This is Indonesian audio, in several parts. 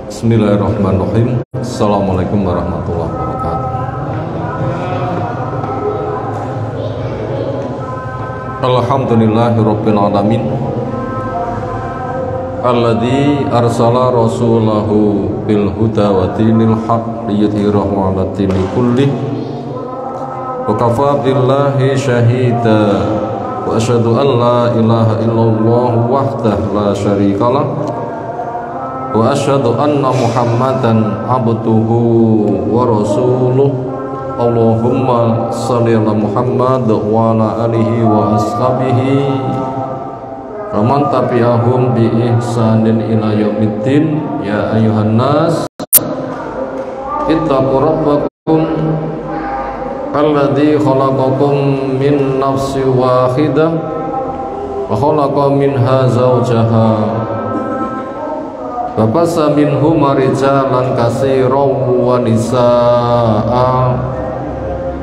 Bismillahirrahmanirrahim. Assalamualaikum warahmatullahi wabarakatuh. Alhamdulillahirabbil alamin. Alladzi arsala rasulahu bil huda wa dinil haq liyudhhirahu 'ala dini kullih. Wa kafa billahi syahida. Wa asyhadu an la ilaha illallah wahdahu la syarikalah. Wa asyhadu anna Muhammadan abduhu wa rasuluh. Allahumma shalli ala Muhammad wa ala alihi wa ashabihi wa man tabi'ahum bi ihsanin ila yaumiddin. Ya ayyuhan nas ittaqu rabbakum alladzi khalaqakum min nafsin wahidah wa khalaqa minha zawjaha wa bassa minhuma rijalan katsiran wa nisaa'a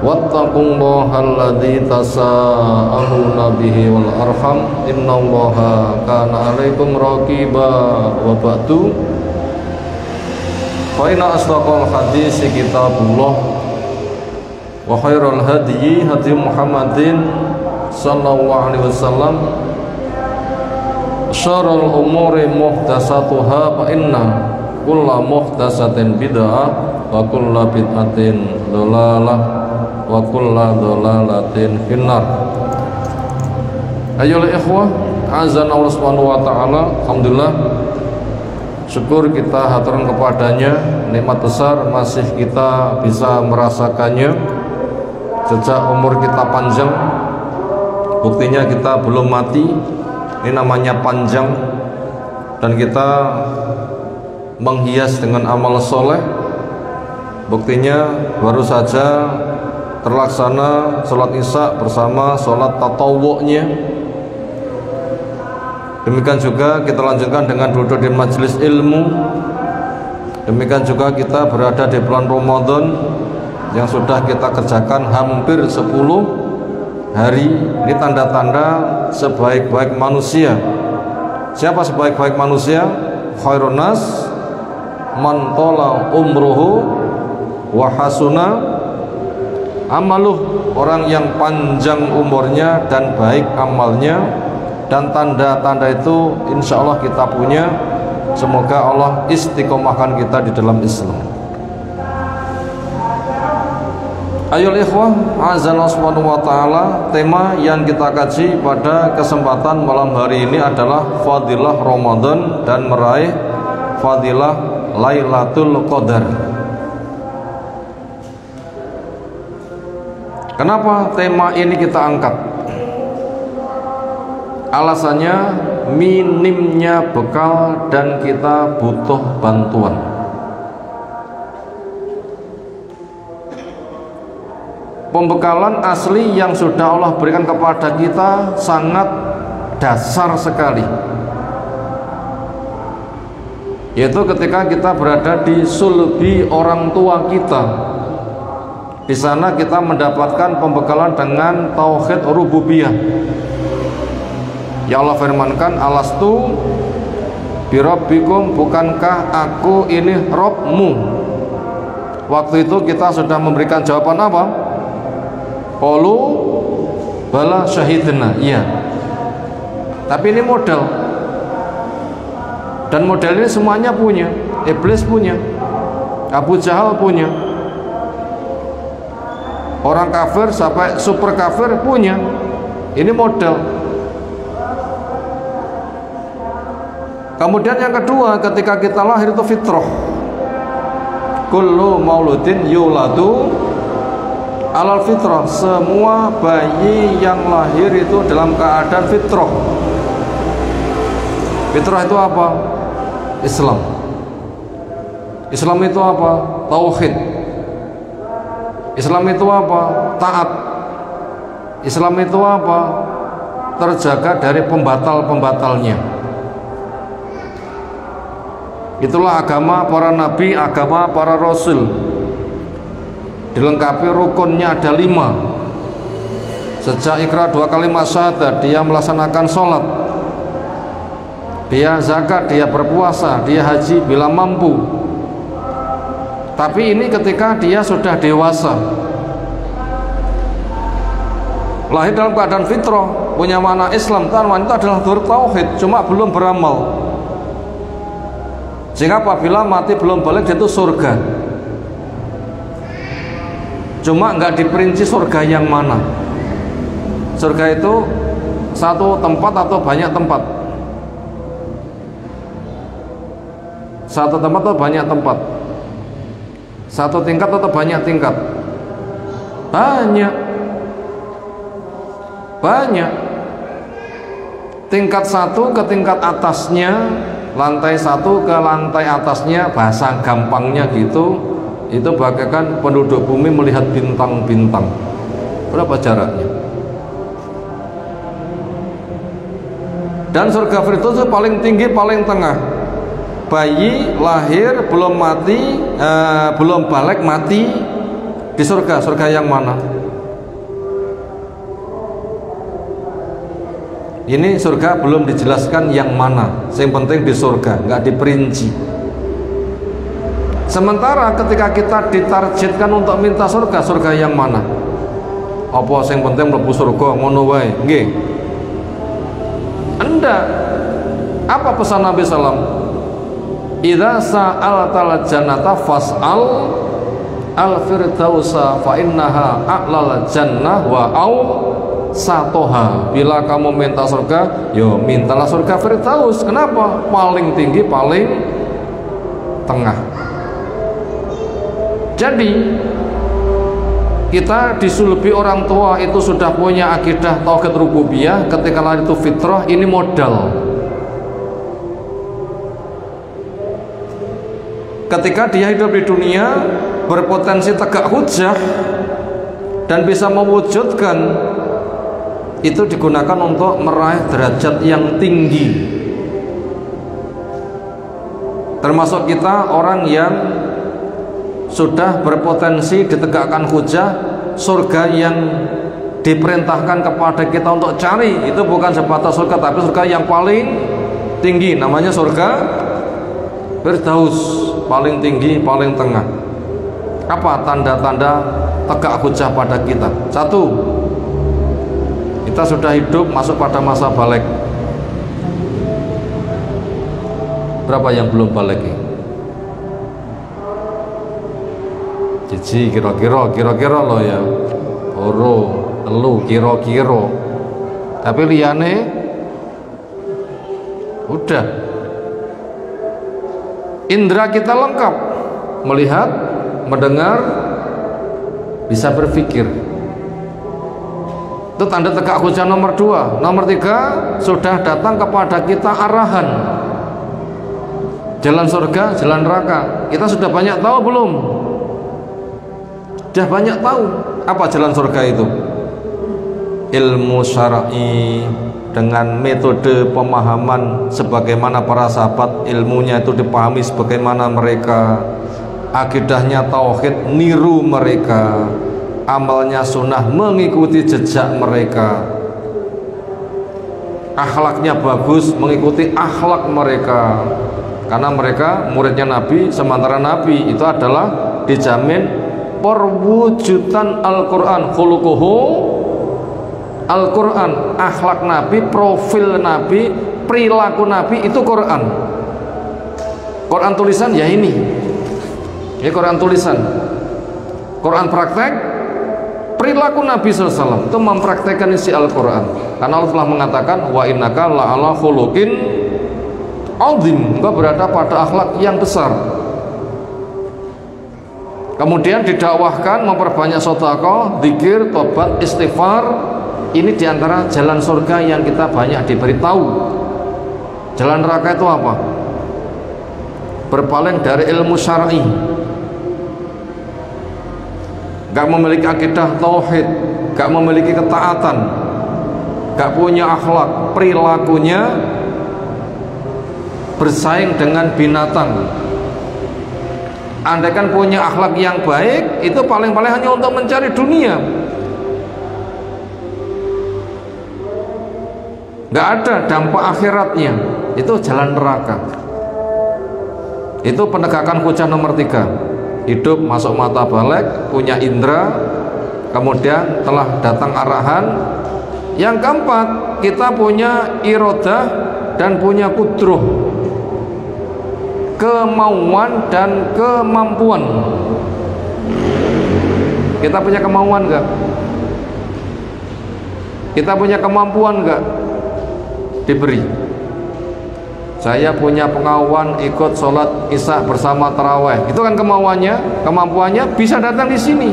wattaqullaha alladzi tasaaluna bihi wal arham innallaha kana 'alaikum raqiba. Wa ba'du, fa inna asdaqal hadits kitabullah wa khairal hadyi hadyi Muhammadin sallallahu alaihi wasallam. Syarrul umuri muhdatsatuha fa inna kulla muhdatsatin bid'ah wa kulla bid'atin dhalalah wa kulla dhalalatin finnar. Ayolah ikhwah, azan Allah Subhanahu wa taala. Alhamdulillah, syukur kita haturkan kepadanya, nikmat besar masih kita bisa merasakannya sejak umur kita panjang. Buktinya kita belum mati. Ini namanya panjang, dan kita menghias dengan amal soleh. Buktinya baru saja terlaksana sholat isya bersama sholat tatawu'nya. Demikian juga kita lanjutkan dengan duduk di majelis ilmu. Demikian juga kita berada di bulan Ramadan yang sudah kita kerjakan hampir 10 hari. Ini tanda-tanda sebaik-baik manusia. Siapa sebaik-baik manusia? Khairun nas man tala umruhu wa hasuna amaluh. Orang yang panjang umurnya dan baik amalnya. Dan tanda-tanda itu insya Allah kita punya. Semoga Allah istiqomahkan kita di dalam Islam. Ayol ikhwah, azza subhanahu wa ta'ala. Tema yang kita kaji pada kesempatan malam hari ini adalah fadilah Ramadan dan meraih fadilah Lailatul Qadar. Kenapa tema ini kita angkat? Alasannya minimnya bekal dan kita butuh bantuan. Pembekalan asli yang sudah Allah berikan kepada kita sangat dasar sekali, yaitu ketika kita berada di sulbi orang tua kita. Di sana kita mendapatkan pembekalan dengan tauhid rububiyah. Ya Allah firmankan, alastu birabbikum, bukankah aku ini Rabbmu? Waktu itu kita sudah memberikan jawaban apa? Qalu bala syahidna. Iya. Tapi ini model. Dan model ini semuanya punya. Iblis punya, Abu Jahal punya, orang kafir sampai super kafir punya. Ini model. Kemudian yang kedua, ketika kita lahir itu fitrah. Kullu mauludin yuladu alal fitrah. Semua bayi yang lahir itu dalam keadaan fitrah. Fitrah itu apa? Islam. Islam itu apa? Tauhid. Islam itu apa? Taat. Islam itu apa? Terjaga dari pembatal-pembatalnya. Itulah agama para nabi, agama para rasul. Dilengkapi rukunnya ada 5. Sejak ikrar 2 kalimat syahadat, dia melaksanakan sholat. dia zakat, dia berpuasa, dia haji bila mampu. Tapi ini ketika dia sudah dewasa, lahir dalam keadaan fitrah, punya makna Islam, wanita adalah bertauhid, cuma belum beramal. Sehingga apabila mati belum balik, dia itu surga. Cuma nggak diperinci surga yang mana. Surga itu satu tempat atau banyak tempat? Satu tempat atau banyak tempat? Satu tingkat atau banyak tingkat? Banyak. Tingkat satu ke tingkat atasnya, lantai satu ke lantai atasnya, bahasa gampangnya gitu, itu bagaikan penduduk bumi melihat bintang-bintang. Berapa jaraknya? Dan surga Firdaus itu paling tinggi, paling tengah. Bayi lahir belum mati, belum balik mati di surga. Surga yang mana? Ini surga belum dijelaskan yang mana. Yang penting di surga, nggak diperinci. Sementara ketika kita ditargetkan untuk minta surga, surga yang mana? Apa yang penting mlebu surga ngono wae? Nggih. Anda apa pesan Nabi sallam? Idza sa'altal jannata fas'al al-firdausa fa innaha a'lal jannah wa au satoha. Bila kamu minta surga, yo mintalah surga Firdaus. Kenapa? Paling tinggi, paling tengah. Jadi kita disulubi orang tua itu sudah punya akidah tauhid rububiyah, ketika lahir itu fitrah, ini modal. Ketika dia hidup di dunia berpotensi tegak hujjah dan bisa mewujudkan, itu digunakan untuk meraih derajat yang tinggi. Termasuk kita orang yang sudah berpotensi ditegakkan hujjah, surga yang diperintahkan kepada kita untuk cari itu bukan sebatas surga, tapi surga yang paling tinggi, namanya surga Firdaus, paling tinggi, paling tengah. Apa tanda-tanda tegak hujjah pada kita? Satu, kita sudah hidup masuk pada masa balik. Berapa yang belum balik? Cici kira-kira lo ya. Oro, telu kira-kira. Tapi liyane udah. Indra kita lengkap, melihat, mendengar, bisa berpikir. Itu tanda tegak hujjah nomor 2. Nomor 3, sudah datang kepada kita arahan jalan surga, jalan neraka. Kita sudah banyak tahu belum? Sudah banyak tahu. Apa jalan surga itu? Ilmu syar'i dengan metode pemahaman sebagaimana para sahabat ilmunya itu dipahami sebagaimana mereka, akidahnya tauhid niru mereka, amalnya sunnah mengikuti jejak mereka, akhlaknya bagus mengikuti akhlak mereka, karena mereka muridnya Nabi, sementara Nabi itu adalah dijamin perwujudan Al-Quran, khuluquhu Al-Quran, akhlak Nabi, profil Nabi, perilaku Nabi itu Quran. Quran tulisan ya ini Quran tulisan. Quran praktek, perilaku Nabi SAW itu mempraktekkan isi Al-Quran. Karena Allah telah mengatakan wa innaka la'ala khuluqin azim, engkau berada pada akhlak yang besar. Kemudian didakwahkan memperbanyak sedekah, zikir, tobat, istighfar. Ini diantara jalan surga yang kita banyak diberitahu. Jalan neraka itu apa? Berpaling dari ilmu syar'i, gak memiliki akidah tauhid, gak memiliki ketaatan, gak punya akhlak, perilakunya bersaing dengan binatang. Andaikan punya akhlak yang baik, itu paling-paling hanya untuk mencari dunia. Gak ada dampak akhiratnya. itu jalan neraka. Itu penegakan hujjah nomor 3. Hidup masuk mata balik, punya indera, kemudian telah datang arahan. Yang keempat, kita punya iradah dan punya kudroh, kemauan dan kemampuan. Kita punya kemauan enggak? Kita punya kemampuan enggak? Diberi. Saya punya kemauan ikut sholat isya bersama taraweh. Itu kan kemauannya, kemampuannya bisa datang di sini.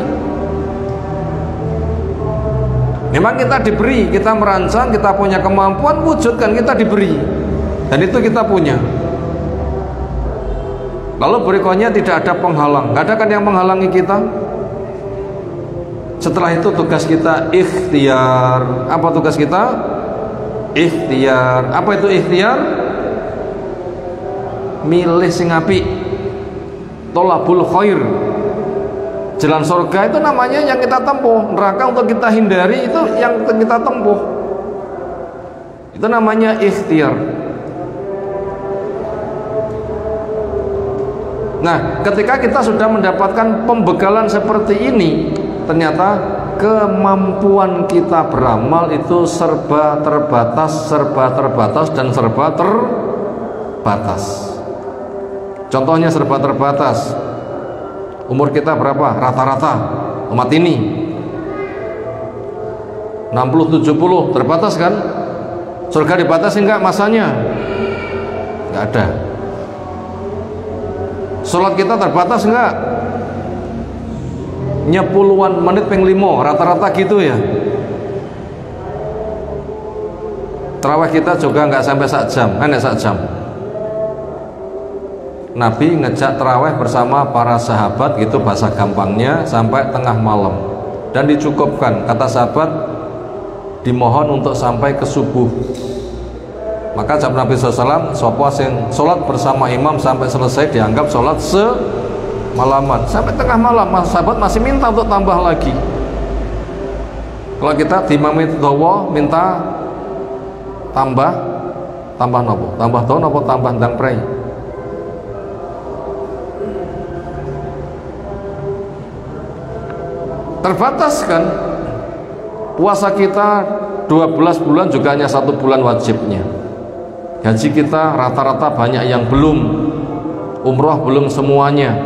Memang kita diberi, kita merancang, kita punya kemampuan, wujudkan, kita diberi. Dan itu kita punya. Lalu berikutnya tidak ada penghalang. Gak ada kan yang menghalangi kita? Setelah itu tugas kita ikhtiar. Apa tugas kita? Ikhtiar. Apa itu ikhtiar? Milih sing apik. Tolabul khair. Jalan surga itu namanya yang kita tempuh. Neraka untuk kita hindari itu yang kita tempuh. Itu namanya ikhtiar. Nah, ketika kita sudah mendapatkan pembekalan seperti ini, ternyata kemampuan kita beramal itu serba terbatas, dan serba terbatas. Contohnya serba terbatas. Umur kita berapa? Rata-rata umat ini 60-70, terbatas kan? Surga dibatasi enggak masanya? Enggak ada. Sholat kita terbatas enggak? Nyepuluhan menit ping 5, rata-rata gitu ya. Tarawih kita juga enggak sampai 1 jam, hanya 1 jam. Nabi ngejak tarawih bersama para sahabat, gitu bahasa gampangnya, sampai tengah malam. Dan dicukupkan, kata sahabat, dimohon untuk sampai ke subuh. Maka jawab Nabi SAW, sapa sing sholat bersama imam sampai selesai dianggap sholat semalaman. Sampai tengah malam, sahabat masih minta untuk tambah lagi. Kalau kita di imam itu minta tambah nopo? Tambah tahun nopo tambah ndang prei? Terbatas kan? Puasa kita 12 bulan juga hanya 1 bulan wajibnya. Haji kita rata-rata banyak yang belum. Umroh belum semuanya.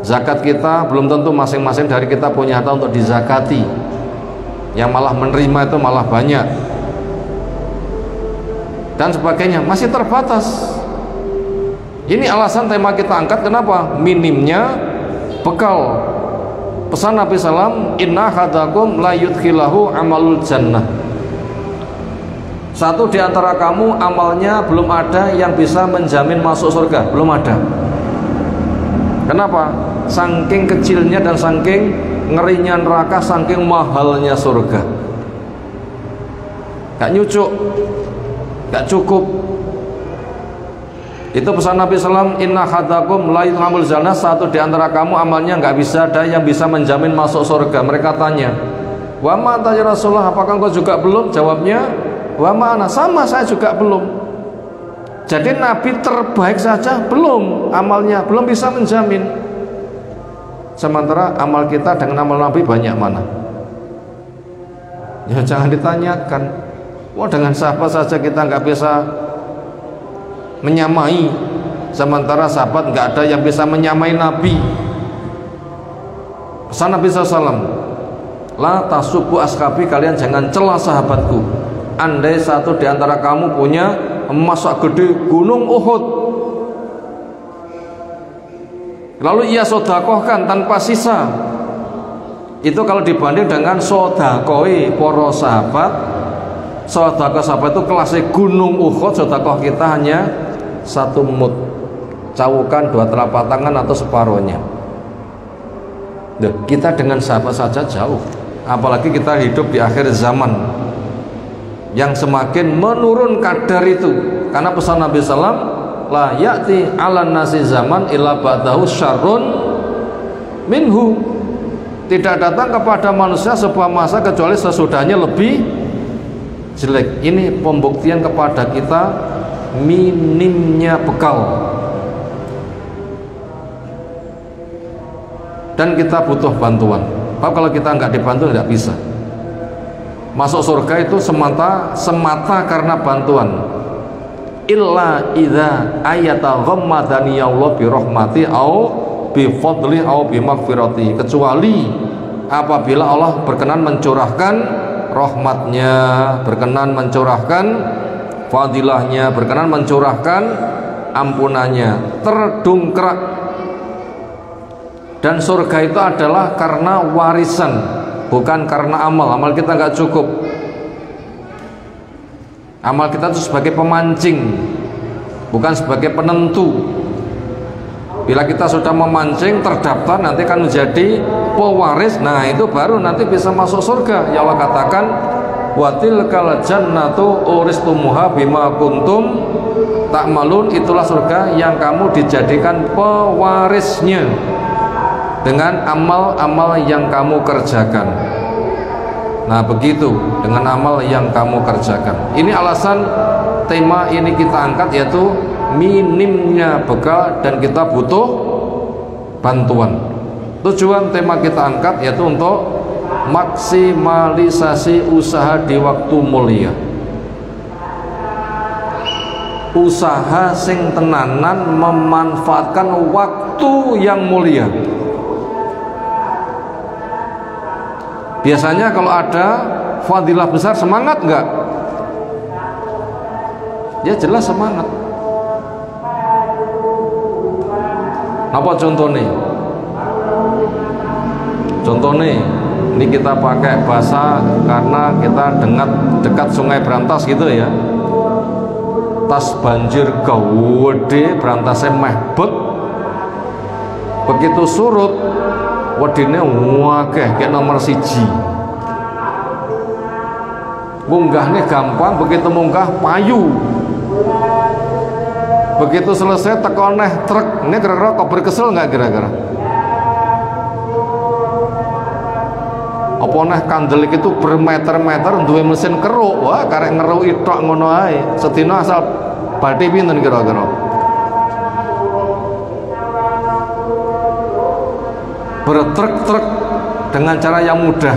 Zakat kita belum tentu masing-masing dari kita punya harta untuk dizakati. Yang malah menerima itu malah banyak. Dan sebagainya, masih terbatas. Ini alasan tema kita angkat, kenapa? Minimnya bekal. Pesan Nabi SAW, inna hadakum la yudkhilahu amalul jannah. Satu di antara kamu amalnya belum ada yang bisa menjamin masuk surga, belum ada. Kenapa? Saking kecilnya dan saking ngerinya neraka, saking mahalnya surga. Gak nyucuk, gak cukup. Itu pesan Nabi SAW, inna hadakum la yudkhilahu jannah. Satu di antara kamu amalnya nggak bisa ada yang bisa menjamin masuk surga. Mereka tanya, wa ma anta ya Rasulullah, apakah engkau juga belum? Jawabnya, wa ma ana, sama saya juga belum. Jadi Nabi terbaik saja belum, amalnya belum bisa menjamin. Sementara amal kita dengan amal Nabi banyak mana? Ya jangan ditanyakan. Wah, dengan sahabat saja kita nggak bisa menyamai, sementara sahabat nggak ada yang bisa menyamai Nabi. Pesan Nabi SAW, la tasubbu ashabi, kalian jangan celah sahabatku. Andai satu di antara kamu punya emas gede gunung Uhud, lalu ia sodakohkan tanpa sisa, itu kalau dibanding dengan sodakoi poro sahabat, sodakoh sahabat itu kelasnya gunung Uhud, sodakoh kita hanya 1 mud, cawukan 2 telapak tangan atau separohnya. Kita dengan sahabat saja jauh, apalagi kita hidup di akhir zaman yang semakin menurun kadar itu. Karena pesan Nabi SAW, la ya'ti ala nasi zaman illa ba'dahu syarrun minhu. Tidak datang kepada manusia sebuah masa kecuali sesudahnya lebih jelek. Ini pembuktian kepada kita minimnya bekal. Dan kita butuh bantuan. Kalau kita nggak dibantu tidak bisa. Masuk surga itu semata karena bantuan. Illa idza ayata ghammadani ya Allah bi rahmati au bi fadli au bi maghfirati, kecuali apabila Allah berkenan mencurahkan rahmatnya, berkenan mencurahkan fadilahnya, berkenan mencurahkan ampunannya, terdongkrak. Dan surga itu adalah karena warisan, bukan karena amal. Amal kita nggak cukup. Amal kita itu sebagai pemancing, bukan sebagai penentu. Bila kita sudah memancing, terdaftar, nanti akan menjadi pewaris. Nah itu baru nanti bisa masuk surga. Ya Allah katakan, wa tilkal jannatu uristumuha bima kuntum ta'malun, itulah surga yang kamu dijadikan pewarisnya dengan amal-amal yang kamu kerjakan. Nah begitu, dengan amal yang kamu kerjakan. Ini alasan tema ini kita angkat, yaitu minimnya bekal dan kita butuh bantuan. Tujuan tema kita angkat yaitu untuk maksimalisasi usaha di waktu mulia. Usaha sing tenanan memanfaatkan waktu yang mulia. Biasanya kalau ada fadilah besar, semangat enggak? Ya jelas semangat. Apa contohnya? Contohnya ini kita pakai bahasa karena kita dekat Sungai Brantas gitu ya. Tas banjir gede, brantasnya mehbet. Begitu surut, wedine wakeh kayak nomor 1. Munggahnya gampang, begitu munggah payu. Begitu selesai teko neh truk. Ini kira-kira kok berkesel nggak kira-kira? Apa neh kandelik itu bermeter-meter duwe mesin keruk. Wah, karek ngeruk itok ngono ae. Sedina asal badhe pinten kira-kira? Bertruk-truk dengan cara yang mudah.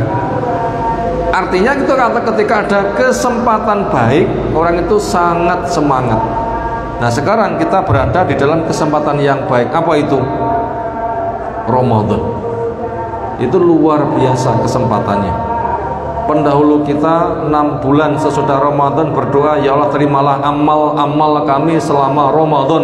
Artinya itu kata ketika ada kesempatan baik, orang itu sangat semangat. Nah sekarang kita berada di dalam kesempatan yang baik. Apa itu? Ramadan. Itu luar biasa kesempatannya. Pendahulu kita 6 bulan sesudah Ramadan berdoa, ya Allah terimalah amal-amal kami selama Ramadan.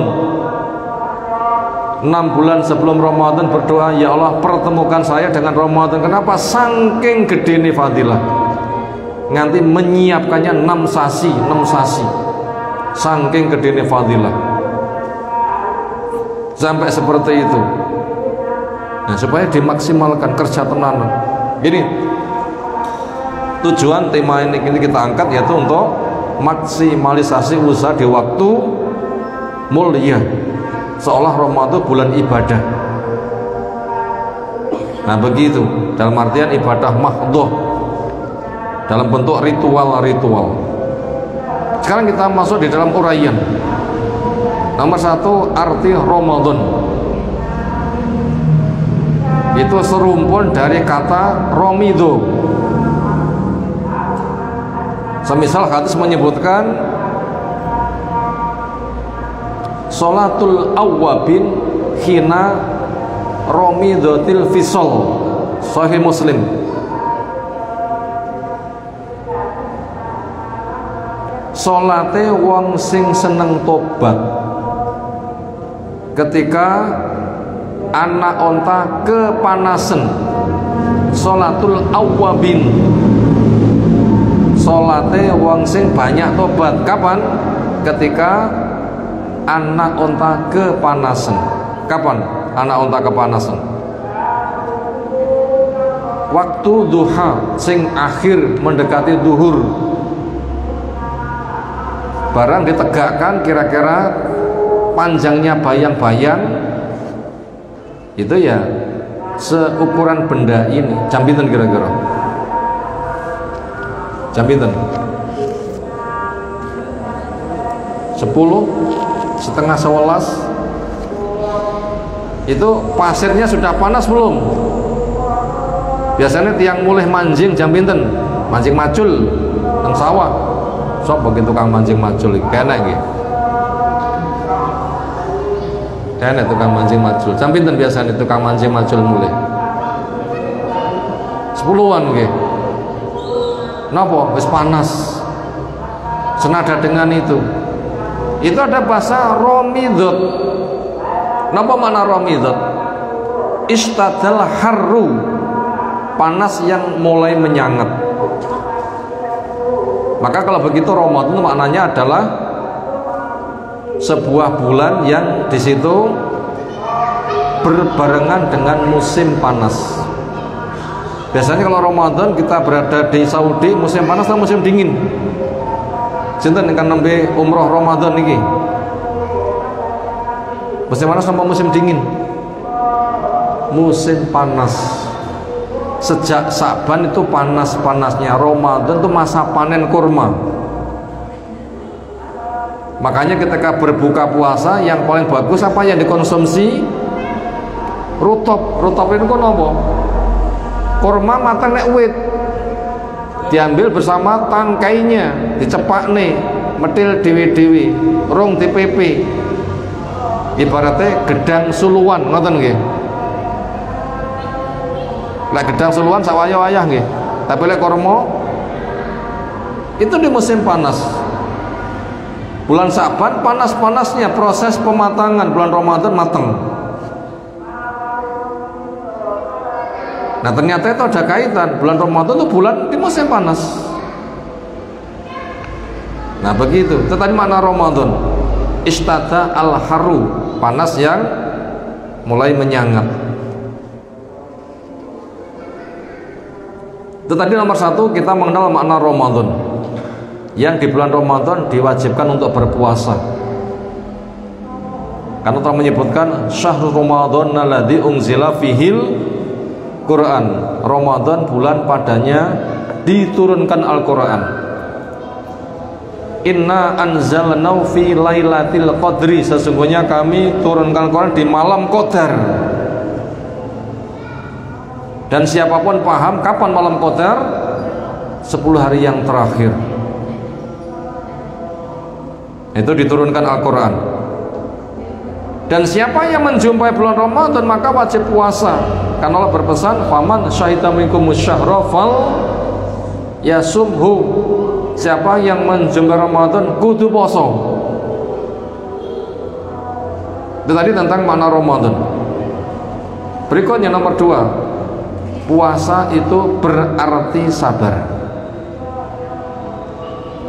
6 bulan sebelum Ramadan berdoa, ya Allah pertemukan saya dengan Ramadan. Kenapa? Saking gede nih fadilah, nganti menyiapkannya 6 sasi. Saking gede nih fadilah, sampai seperti itu. Nah supaya dimaksimalkan kerja tenanan. Ini tujuan tema ini kita angkat, yaitu untuk maksimalisasi usaha di waktu mulia, seolah Ramadan bulan ibadah. Nah begitu, dalam artian ibadah mahdhah, dalam bentuk ritual-ritual. Sekarang kita masuk di dalam uraian. Nomor 1, arti Ramadan. Itu serumpun dari kata romido. Semisal hadis menyebutkan Sholatul awwabin hina romidotil fisol, Sahih Muslim. Salate wong sing seneng tobat ketika anak onta kepanasan. Sholatul awwabin, salate wong sing banyak tobat. Kapan? Ketika anak onta kepanasan. Kapan anak onta kepanasan? Waktu duha, sing akhir mendekati duhur. Barang ditegakkan kira-kira panjangnya bayang-bayang itu ya seukuran benda ini. Jam pinten kira-kira? Jam pinten? setengah 11 itu pasirnya sudah panas belum? Biasanya tiang mulih mancing jam pinten? Mancing macul nang sawah. Sok begitu tukang mancing macul iki kene iki. Kene tukang mancing macul. Jam pinten biasanya tukang mancing macul mulih? 10-an nggih. Napa? Wis panas. Senada dengan itu ada bahasa romidot. Napa makna romidot? Istadal harru, panas yang mulai menyangat. Maka kalau begitu Ramadan itu maknanya adalah sebuah bulan yang di situ berbarengan dengan musim panas. Biasanya kalau Ramadan kita berada di Saudi, musim panas atau musim dingin? Sinten ingkang nembe umroh Ramadan niki? Musim panas sama musim dingin? Musim panas. Sejak Sa'ban itu panas-panasnya. Ramadan itu masa panen kurma. Makanya ketika berbuka puasa yang paling bagus apa yang dikonsumsi? Rutop. Rutop itu kan apa? Kurma matang nek wit. Diambil bersama tangkainya, dicepak nih, metil dewi-dewi, rong DPP. Ibaratnya gedang suluan, ngoten nggih. Lek gedang suluan sawaya-wayah nggih. Tapi lek kurma itu di musim panas. Bulan Sa'ban panas-panasnya proses pematangan, bulan Ramadan mateng. Nah ternyata itu ada kaitan. Bulan Ramadan itu bulan di musim panas. Nah begitu. Itu tadi makna Ramadan. Istada al-haru, panas yang mulai menyangat. Itu tadi nomor 1 kita mengenal makna Ramadan. Yang di bulan Ramadan diwajibkan untuk berpuasa. Karena telah menyebutkan syahrul Ramadan alladzi unzila fihil Quran. Ramadan bulan padanya diturunkan Al-Quran. Inna anzalnahu fi lailatul qadri, sesungguhnya kami turunkan Al-Quran di malam Qadar. Dan siapapun paham kapan malam Qadar? 10 hari yang terakhir itu diturunkan Al-Quran. Dan siapa yang menjumpai bulan Ramadan maka wajib puasa. Karena Allah berpesan, faman syahida minkumus syahra fal yasumhu. Siapa yang menjumpai Ramadan kudu poso. Itu tadi tentang makna Ramadan. Berikutnya nomor 2, puasa itu berarti sabar.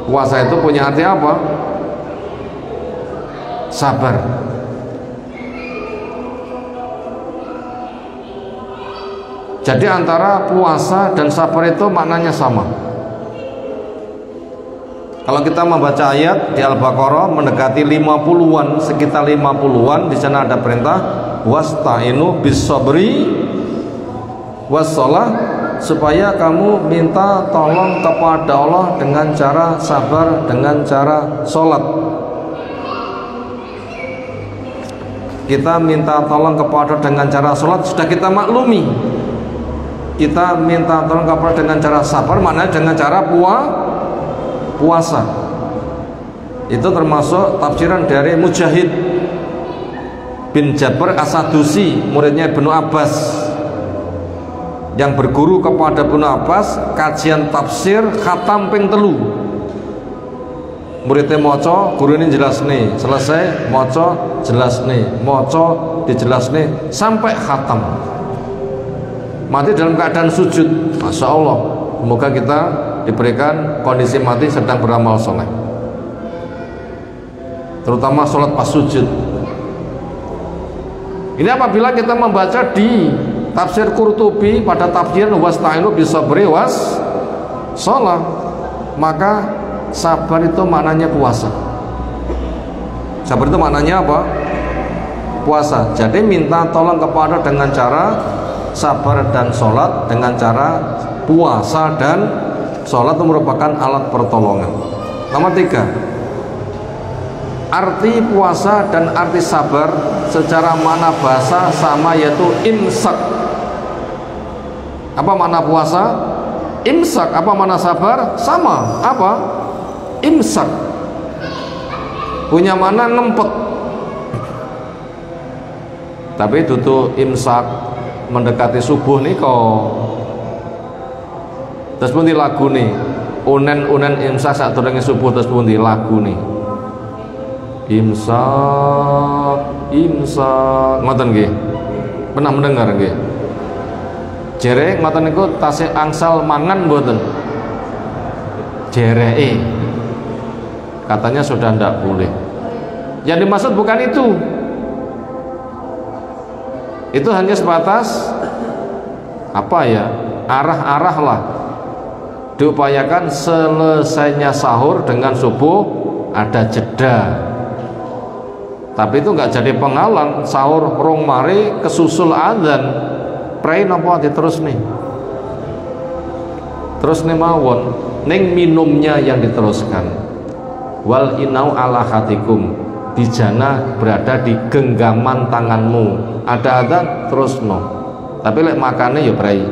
Puasa itu punya arti apa? Sabar. Jadi antara puasa dan sabar itu maknanya sama. Kalau kita membaca ayat di Al-Baqarah mendekati 50-an, sekitar 50-an, di sana ada perintah wasta'inu bis-sabri was-shalah, supaya kamu minta tolong kepada Allah dengan cara sabar, dengan cara sholat. Kita minta tolong kepada dengan cara sholat sudah kita maklumi. Kita minta tolong kepada dengan cara sabar, maknanya dengan cara puasa. Itu termasuk tafsiran dari Mujahid bin Jabir As-Sadusi, muridnya Ibnu Abbas, yang berguru kepada Ibnu Abbas kajian tafsir khatam ping 3. Muridnya maca, guru ini jelas nih, selesai maca jelas nih, maca dijelas nih sampai khatam. Mati dalam keadaan sujud. Masya Allah, semoga kita diberikan kondisi mati sedang beramal soleh, terutama sholat pas sujud. Ini apabila kita membaca di tafsir Qurtubi pada tafsir wasta'inu bisabri was shalah, maka sabar itu maknanya puasa. Sabar itu maknanya apa? Puasa. Jadi minta tolong kepada dengan cara sabar dan sholat, dengan cara puasa dan sholat itu merupakan alat pertolongan. Nomor 3, Arti puasa dan arti sabar secara makna bahasa sama, yaitu imsak. Apa makna puasa? Imsak. Apa makna sabar? Sama. Apa? Imsak. Punya makna ngempet. Tapi tutu imsak mendekati subuh nih kok. Terus pun di lagu nih. Unen imsak saat turunnya subuh, terus pun di lagu nih. Imsak, ngoten nggih. Pernah mendengar nggih? Jere ngoten niku tasih angsal mangan mboten? Jereke. Katanya sudah ndak boleh. Yang dimaksud bukan itu. Itu hanya sebatas apa ya? Arah-arah lah. Diupayakan selesainya sahur dengan subuh ada jeda. Tapi itu nggak jadi penghalang. Sahur rong mari kesusul adzan, prei napa diterus nih. Terus nih mawon ning minumnya yang diteruskan. Wal inau ala hatikum, dijana berada di genggaman tanganmu. Ada adzan terus no. Tapi lek makannya ya prei.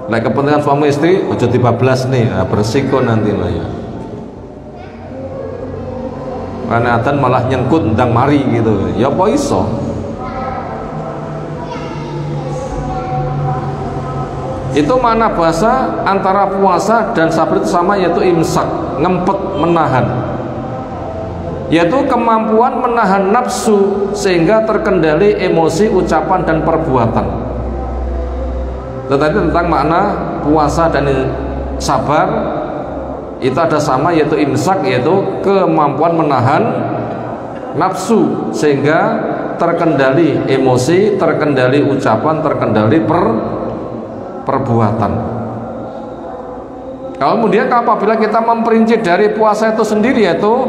Lek kepentingan suami istri aja dibablas nih, bersiko nanti lah ya. Karena adzan malah nyengkut ndang mari gitu. Ya apa iso? Itu makna bahasa antara puasa dan sabar itu sama, yaitu imsak, ngempet, menahan. Yaitu kemampuan menahan nafsu sehingga terkendali emosi, ucapan dan perbuatan. Tetapi tentang makna puasa dan sabar itu ada sama, yaitu imsak, yaitu kemampuan menahan nafsu sehingga terkendali emosi, terkendali ucapan, terkendali perbuatan. Kemudian apabila kita memperinci dari puasa itu sendiri, yaitu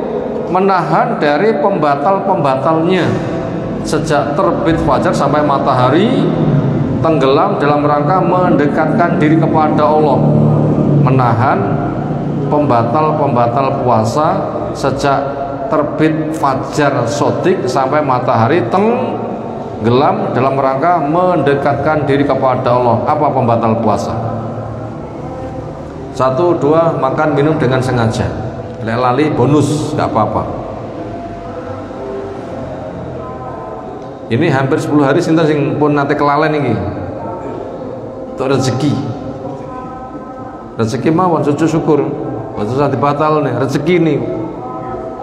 menahan dari pembatal-pembatalnya sejak terbit fajar sampai matahari tenggelam dalam rangka mendekatkan diri kepada Allah. Menahan pembatal-pembatal puasa sejak terbit fajar sodik sampai matahari tenggelam dalam rangka mendekatkan diri kepada Allah. Apa pembatal puasa? 1, 2, makan minum dengan sengaja. Lali bonus, gak apa-apa. Ini hampir 10 hari sinten sing pun nate kelalen iki. Untuk rezeki. Rezeki mawon sujud syukur. Waktu saat batal nih rezeki nih,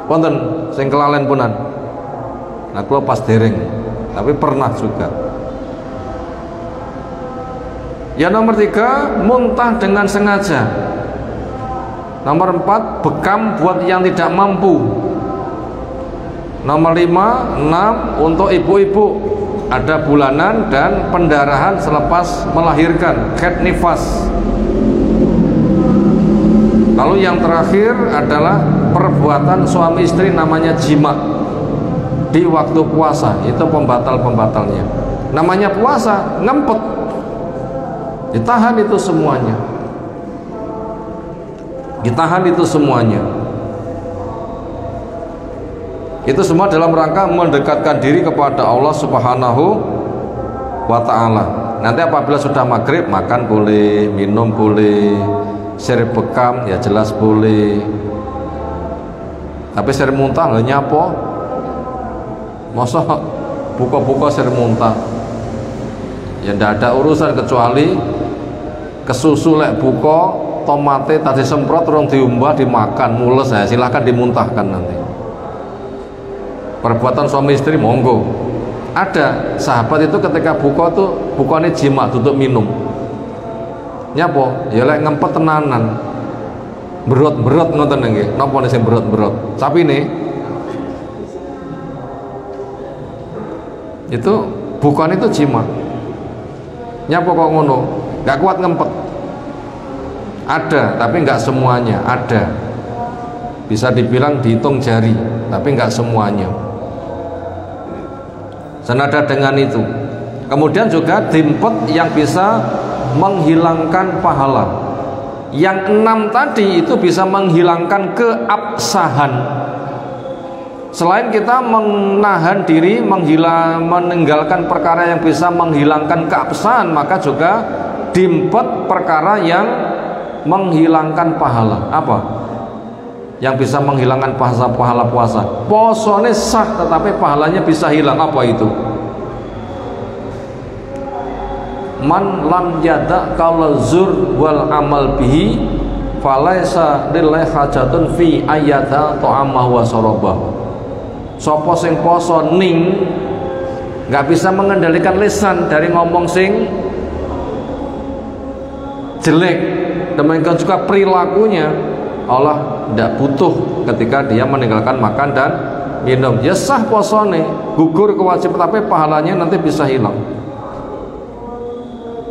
wonten sing kelalen punan. Nah kula pas dereng, tapi pernah juga. Ya nomor 3, muntah dengan sengaja. Nomor 4, bekam buat yang tidak mampu. Nomor 5, 6 untuk ibu-ibu, ada bulanan dan pendarahan selepas melahirkan, haid nifas. Lalu yang terakhir adalah perbuatan suami istri namanya jima di waktu puasa, itu pembatal-pembatalnya. Namanya puasa, ngempet, ditahan itu semuanya, ditahan itu semuanya. Itu semua dalam rangka mendekatkan diri kepada Allah Subhanahu wa ta'ala. Nanti apabila sudah maghrib, makan boleh, minum boleh, seri bekam ya jelas boleh. Tapi seri muntah nggak nyapo, masa buka-buka seri muntah ya ndak ada urusan, kecuali kesusu lek buka tomate tadi semprot orang diumbah dimakan mules ya silahkan dimuntahkan nanti. Perbuatan suami istri monggo. Ada sahabat itu ketika buka tuh bukanya jima tutup minum. Nyapo ya lek ngempet tenanan, berot ngoten nggih. Napa nek sing berot sapine itu bukan itu jima. Nyapo kok ngono, nggak kuat ngempet. Ada tapi nggak semuanya. Ada, bisa dibilang dihitung jari, tapi nggak semuanya. Senada dengan itu, kemudian juga dimpet yang bisa menghilangkan pahala. Yang 6 tadi itu bisa menghilangkan keabsahan. Selain kita menahan diri, meninggalkan perkara yang bisa menghilangkan keabsahan, maka juga dimpet perkara yang menghilangkan pahala. Apa? Yang bisa menghilangkan pahala puasa. Posone sah tetapi pahalanya bisa hilang. Apa itu? Man lam yada qaula zur wal amal bihi falaisa lillahi hajatun fi ayyata ta'ama wa sarabah. Sopo sing poso ning nggak bisa mengendalikan lisan dari ngomong sing jelek, demikian juga perilakunya, Allah tidak butuh ketika dia meninggalkan makan dan minum. Ya sah posone, gugur kewajiban, tapi pahalanya nanti bisa hilang.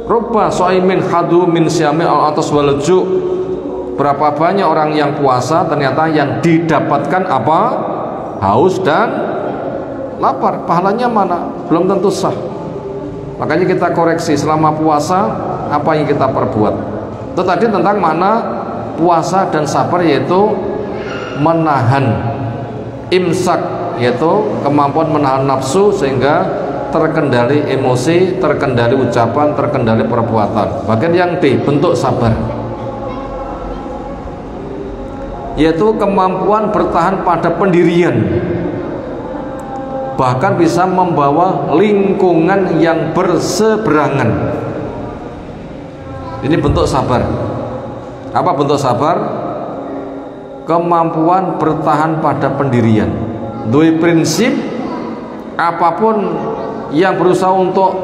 Rubba so'imin hadu min syami al atas walju. Berapa banyak orang yang puasa ternyata yang didapatkan apa? Haus dan lapar. Pahalanya mana? Belum tentu sah. Makanya kita koreksi selama puasa apa yang kita perbuat. Itu tadi tentang mana puasa dan sabar, yaitu menahan, imsak, yaitu kemampuan menahan nafsu sehingga terkendali emosi, terkendali ucapan, terkendali perbuatan. Bagian yang D, bentuk sabar, yaitu kemampuan bertahan pada pendirian, bahkan bisa membawa lingkungan yang berseberangan. Ini bentuk sabar. Apa bentuk sabar? Kemampuan bertahan pada pendirian, dua prinsip, apapun yang berusaha untuk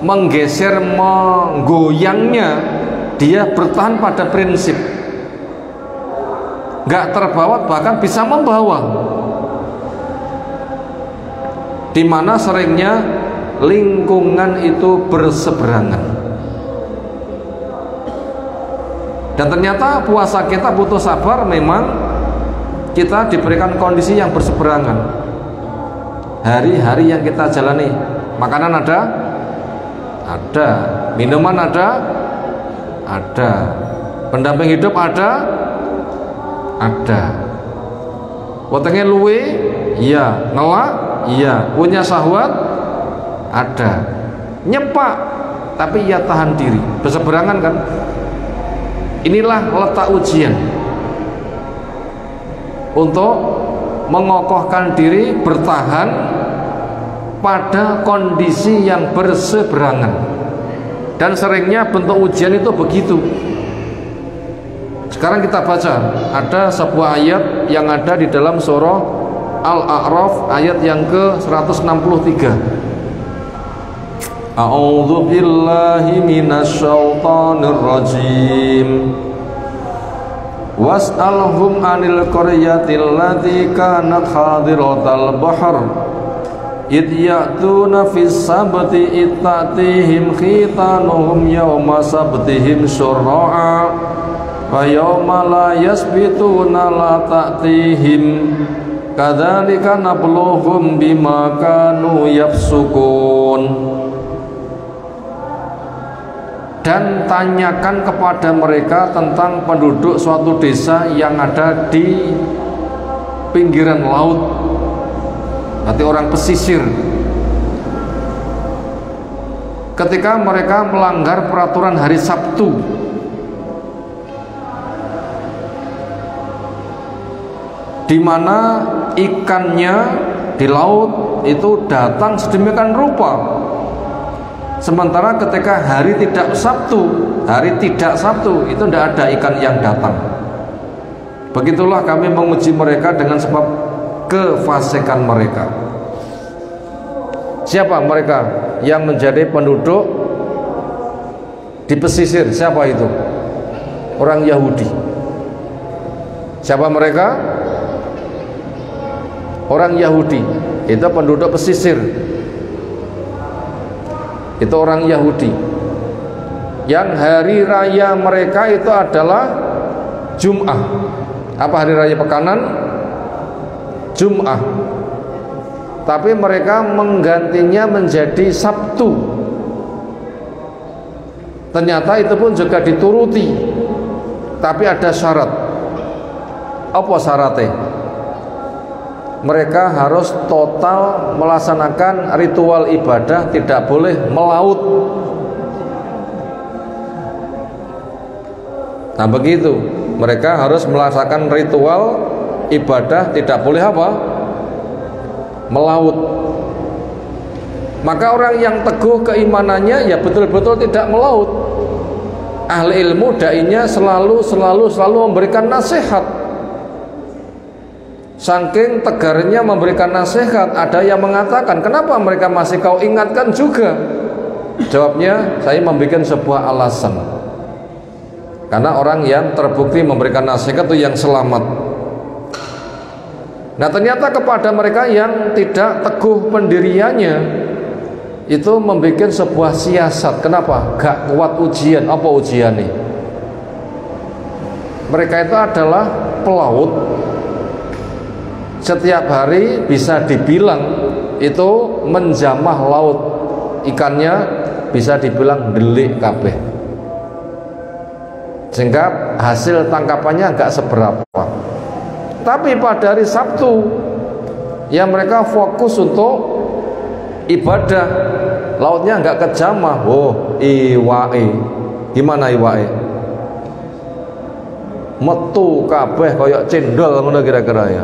menggeser, menggoyangnya, dia bertahan pada prinsip, nggak terbawa, bahkan bisa membawa. Di mana seringnya lingkungan itu berseberangan. Dan ternyata puasa kita butuh sabar. Memang kita diberikan kondisi yang berseberangan. Hari-hari yang kita jalani, makanan ada, minuman ada, pendamping hidup ada. Wetenge luwe, iya. Ngelak, iya. Punya syahwat, ada. Nyepak, tapi ia tahan diri. Berseberangan kan? Inilah letak ujian untuk mengokohkan diri, bertahan pada kondisi yang berseberangan. Dan seringnya bentuk ujian itu begitu. Sekarang kita baca, ada sebuah ayat yang ada di dalam surah Al-A'raf ayat yang ke-163. A'udzu billahi minasyaitonir rajim. Was'alhum 'anil qaryatil lati kanat hadiratal bahr id ya'tuna fis sabti ittatihim khitanuhum yawma sabtihim syurra'a wa yawma la yasbituna la ta'tihim kadzalika nabluhum bima kanu yafsukun. Dan tanyakan kepada mereka tentang penduduk suatu desa yang ada di pinggiran laut, berarti orang pesisir. Ketika mereka melanggar peraturan hari Sabtu, di mana ikannya di laut itu datang sedemikian rupa. Sementara ketika hari tidak Sabtu itu tidak ada ikan yang datang. Begitulah kami menguji mereka dengan sebab kefasikan mereka. Siapa mereka yang menjadi penduduk di pesisir? Siapa itu? Orang Yahudi. Siapa mereka? Orang Yahudi. Itu penduduk pesisir. Itu orang Yahudi yang hari raya mereka itu adalah Jum'ah. Apa hari raya pekanan? Jum'ah. Tapi mereka menggantinya menjadi Sabtu. Ternyata itu pun juga dituruti, tapi ada syarat. Apa syaratnya? mereka harus total melaksanakan ritual ibadah, tidak boleh melaut. Nah begitu, mereka harus melaksanakan ritual ibadah, tidak boleh apa? Melaut. Maka orang yang teguh keimanannya ya betul-betul tidak melaut. Ahli ilmu dai-nya selalu memberikan nasihat. Saking tegarnya memberikan nasihat, ada yang mengatakan, kenapa mereka masih kau ingatkan juga? Jawabnya, saya membuat sebuah alasan. Karena orang yang terbukti memberikan nasihat itu yang selamat. Nah ternyata kepada mereka yang tidak teguh pendiriannya, itu membuat sebuah siasat. Kenapa? Gak kuat ujian. Apa ujian nih? Mereka itu adalah pelaut. Setiap hari bisa dibilang itu menjamah laut. Ikannya bisa dibilang delik kabeh. Sehingga hasil tangkapannya agak seberapa. Tapi pada hari Sabtu ya mereka fokus untuk ibadah. Lautnya enggak kejamah. Oh, iwae. Gimana iwae? Metu kabeh koyok cendol ngono kira-kira ya.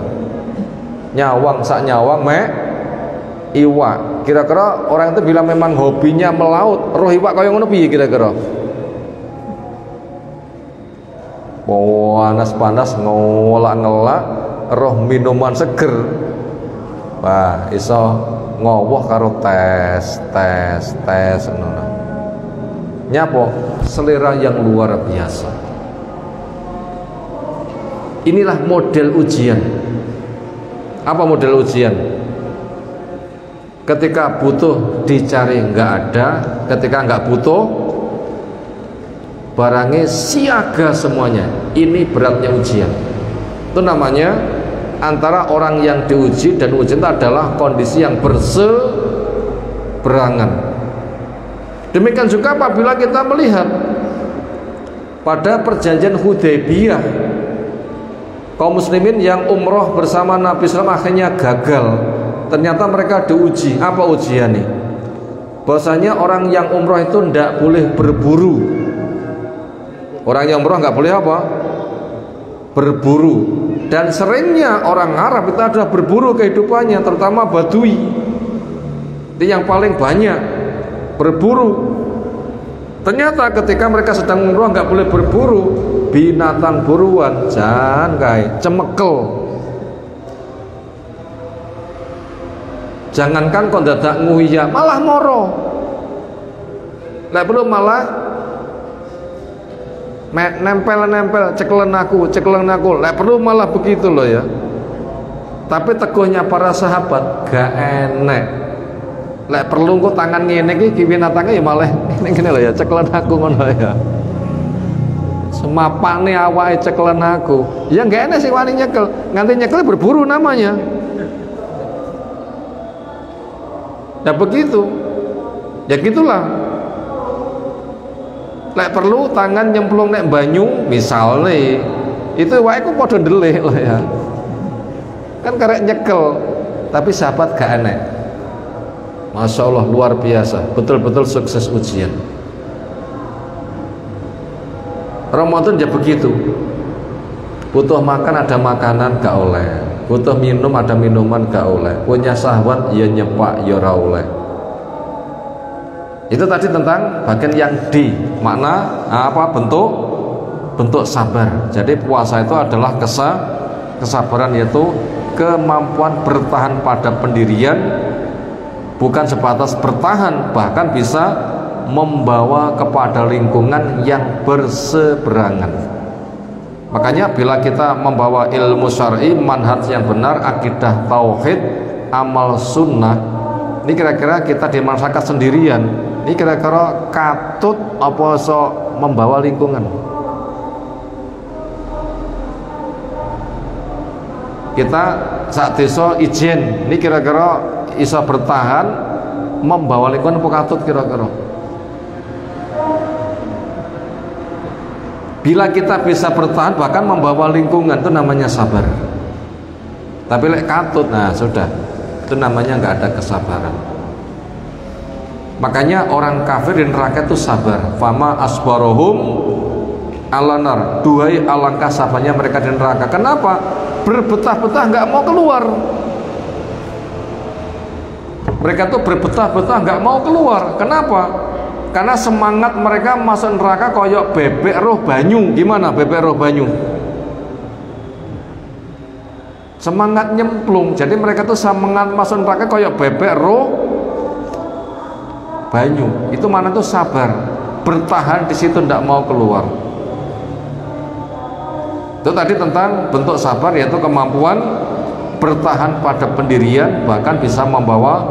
Nyawang sak nyawang iwak. Kira-kira orang itu bila memang hobinya melaut, roh iwak koyok ngono piye kira-kira? Panas-panas ngelak-ngelak roh minuman seger. Wah, iso ngowoh karo tes ngono. Nyapo selera yang luar biasa. Inilah model ujian. Apa model ujian? Ketika butuh dicari nggak ada, ketika nggak butuh barangnya siaga semuanya. Ini beratnya ujian. Itu namanya antara orang yang diuji dan ujian itu adalah kondisi yang berseberangan. Demikian juga apabila kita melihat pada perjanjian Hudaybiyah, kaum muslimin yang umroh bersama Nabi SAW akhirnya gagal. Ternyata mereka diuji. Apa ujian nih? Bahwasanya orang yang umroh itu tidak boleh berburu. Orang yang umroh nggak boleh apa? Berburu. Dan seringnya orang Arab itu adalah berburu kehidupannya, terutama Badui. Itu yang paling banyak berburu. Ternyata ketika mereka sedang umroh nggak boleh berburu binatang buruan, jangan kayak cemekel. Jangankan kok dadak nguya, malah moro. Lek perlu malah nempel ceklen aku. Lek perlu malah begitu loh ya. Tapi teguhnya para sahabat gak enek. Lek perlu kok tangan ngene iki binatangnya ya malah ngene loh ya, ceklen aku ngono ya. Semapane awake ceklen aku. Ya gak enek sing wani nyekel. Nganti nyekel berburu namanya. Ya begitu. Ya gitulah. Lek perlu tangan nyemplung nek banyu misalnya, itu wae ku padha ndelik lah ya. Kan karek nyekel, tapi sahabat gak enek. Masya Allah luar biasa, betul-betul sukses ujian. Ramadan ya begitu. Butuh makan ada makanan gak oleh, butuh minum ada minuman gak oleh, punya syahwat ya nyepak ya ora oleh. Itu tadi tentang bagian yang di makna apa bentuk sabar. Jadi puasa itu adalah kesabaran, yaitu kemampuan bertahan pada pendirian, bukan sebatas bertahan, bahkan bisa membawa kepada lingkungan yang berseberangan. Makanya bila kita membawa ilmu syar'i, manhaj yang benar, akidah tauhid, amal sunnah, ini kira-kira kita di masyarakat sendirian, ini kira-kira katut apa so membawa lingkungan. Kita saat desa ijen, ini kira-kira iso bertahan membawa lingkungan apa katut kira-kira. Bila kita bisa bertahan bahkan membawa lingkungan, itu namanya sabar. Tapi lek katut, nah sudah, itu namanya nggak ada kesabaran. Makanya orang kafir di neraka itu sabar. Fama asbarohum alanar, duhai alangkah sabarnya mereka di neraka. Kenapa? Berbetah-betah nggak mau keluar. Mereka tuh berbetah-betah nggak mau keluar. Kenapa? Karena semangat mereka masuk neraka koyok bebek roh banyu. Gimana bebek roh banyu? Semangat nyemplung. Jadi mereka tuh semangat masuk neraka koyok bebek roh banyu. Itu mana tuh sabar, bertahan di situ tidak mau keluar. Itu tadi tentang bentuk sabar, yaitu kemampuan bertahan pada pendirian, bahkan bisa membawa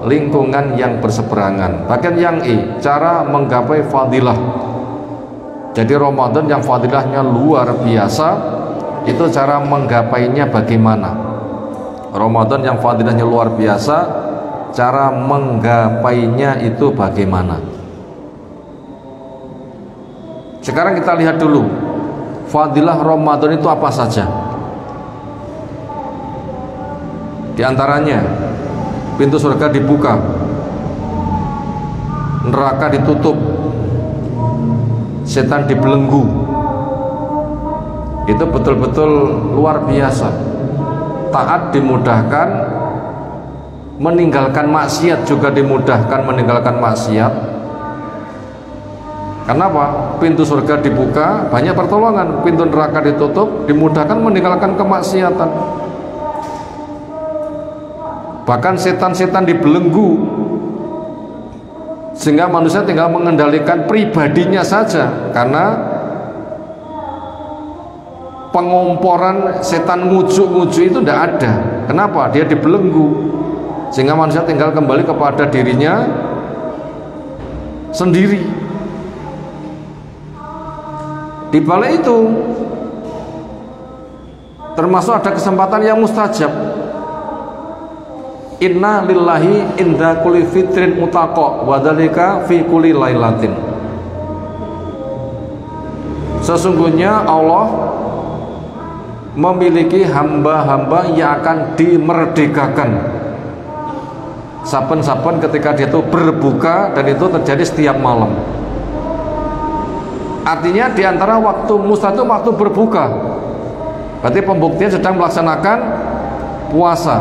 lingkungan yang berseberangan. Bagian yang cara menggapai fadilah. Jadi Ramadan yang fadilahnya luar biasa, itu cara menggapainya bagaimana? Ramadan yang fadilahnya luar biasa, cara menggapainya itu bagaimana? Sekarang kita lihat dulu fadilah Ramadan itu apa saja. Di antaranya pintu surga dibuka, neraka ditutup, setan dibelenggu. Itu betul-betul luar biasa. Taat dimudahkan, meninggalkan maksiat juga dimudahkan, meninggalkan maksiat. Kenapa? Pintu surga dibuka, banyak pertolongan. Pintu neraka ditutup, dimudahkan meninggalkan kemaksiatan. Bahkan setan-setan dibelenggu, sehingga manusia tinggal mengendalikan pribadinya saja. Karena pengomporan setan ngujuk-ngujuk itu tidak ada. Kenapa? Dia dibelenggu, sehingga manusia tinggal kembali kepada dirinya sendiri. Di balik itu termasuk ada kesempatan yang mustajab. Inna lillahi inda kulli fitrin mutaqo wa dzalika fi kulli lailatin. Sesungguhnya Allah memiliki hamba-hamba yang akan dimerdekakan saben-saben ketika dia itu berbuka, dan itu terjadi setiap malam. Artinya diantara waktu mustajab itu waktu berbuka. Berarti pembuktian sedang melaksanakan puasa.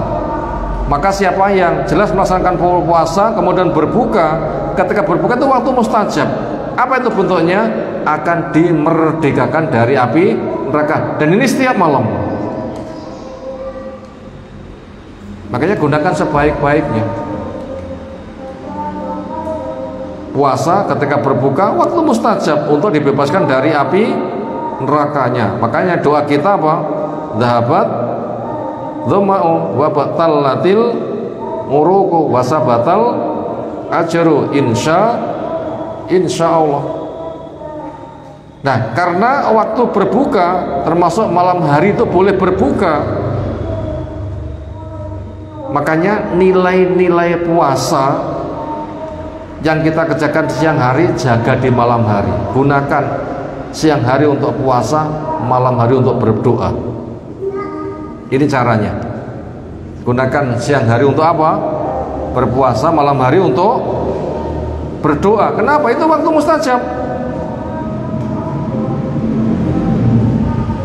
Maka siapa yang jelas melaksanakan puasa kemudian berbuka, ketika berbuka itu waktu mustajab. Apa itu bentuknya? Akan dimerdekakan dari api neraka. Dan ini setiap malam. Makanya gunakan sebaik-baiknya. Puasa ketika berbuka waktu mustajab untuk dibebaskan dari api nerakanya. Makanya doa kita apa? Dhahabat dhama'u wa batallatil uruqu wa sabatal ajru insyaallah. Nah, karena waktu berbuka termasuk malam hari itu boleh berbuka, makanya nilai-nilai puasa yang kita kerjakan di siang hari jaga di malam hari. Gunakan siang hari untuk puasa, malam hari untuk berdoa. Ini caranya. Gunakan siang hari untuk apa? Berpuasa, malam hari untuk berdoa. Kenapa? Itu waktu mustajab.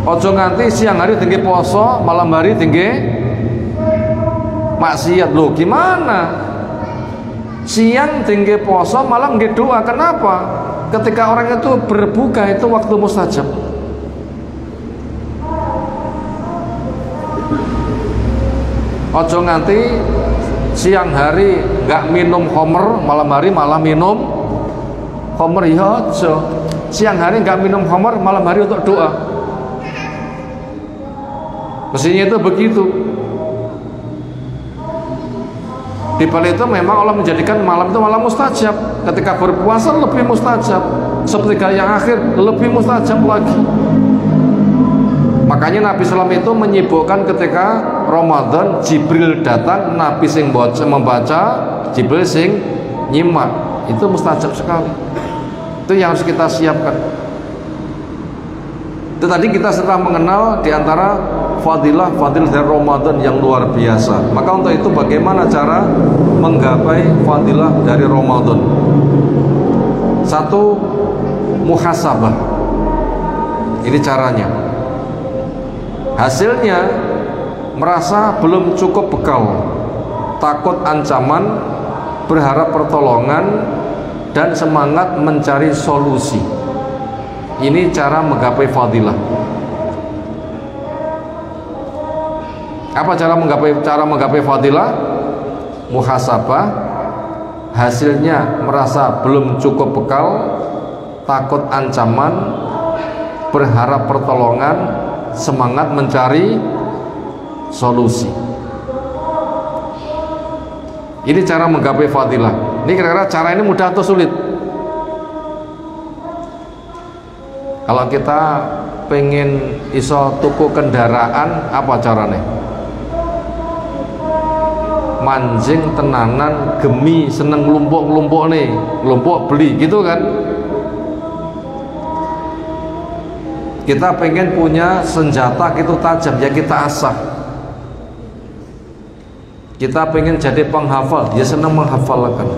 Ojo nganti siang hari tinggi poso, malam hari tinggi maksiat. Loh gimana? Siang tinggi poso, malam tinggi doa. Kenapa? Ketika orang itu berbuka itu waktu mustajab. Ojo nganti siang hari nggak minum khamr, malam hari malah minum khamr. Ya ojo. Siang hari nggak minum khamr, malam hari untuk doa. Mestinya itu begitu. Di balik itu memang Allah menjadikan malam itu malam mustajab. Ketika berpuasa lebih mustajab, sepertiga yang akhir lebih mustajab lagi. Makanya Nabi SAW itu menyibukkan ketika Ramadan Jibril datang, Nabi sing membaca, Jibril sing nyimak. Itu mustajab sekali. Itu yang harus kita siapkan. Itu tadi kita setelah mengenal di antara fadilah dari Ramadan yang luar biasa. Maka untuk itu bagaimana cara menggapai fadilah dari Ramadan? Satu, muhasabah. Ini caranya. Hasilnya merasa belum cukup bekal, takut ancaman, berharap pertolongan, dan semangat mencari solusi. Ini cara menggapai fadilah. Apa cara menggapai fadilah? Muhasabah. Hasilnya merasa belum cukup bekal, takut ancaman, berharap pertolongan, semangat mencari solusi. Ini cara menggapai fadilah. Ini kira-kira cara ini mudah atau sulit? Kalau kita pengen iso tuku kendaraan, apa caranya? Manjing tenanan, gemi, seneng ngelumpuk nih, ngelumpuk beli, gitu kan? Kita pengen punya senjata itu tajam, ya kita asah. Kita pengen jadi penghafal, ya senang menghafalkan.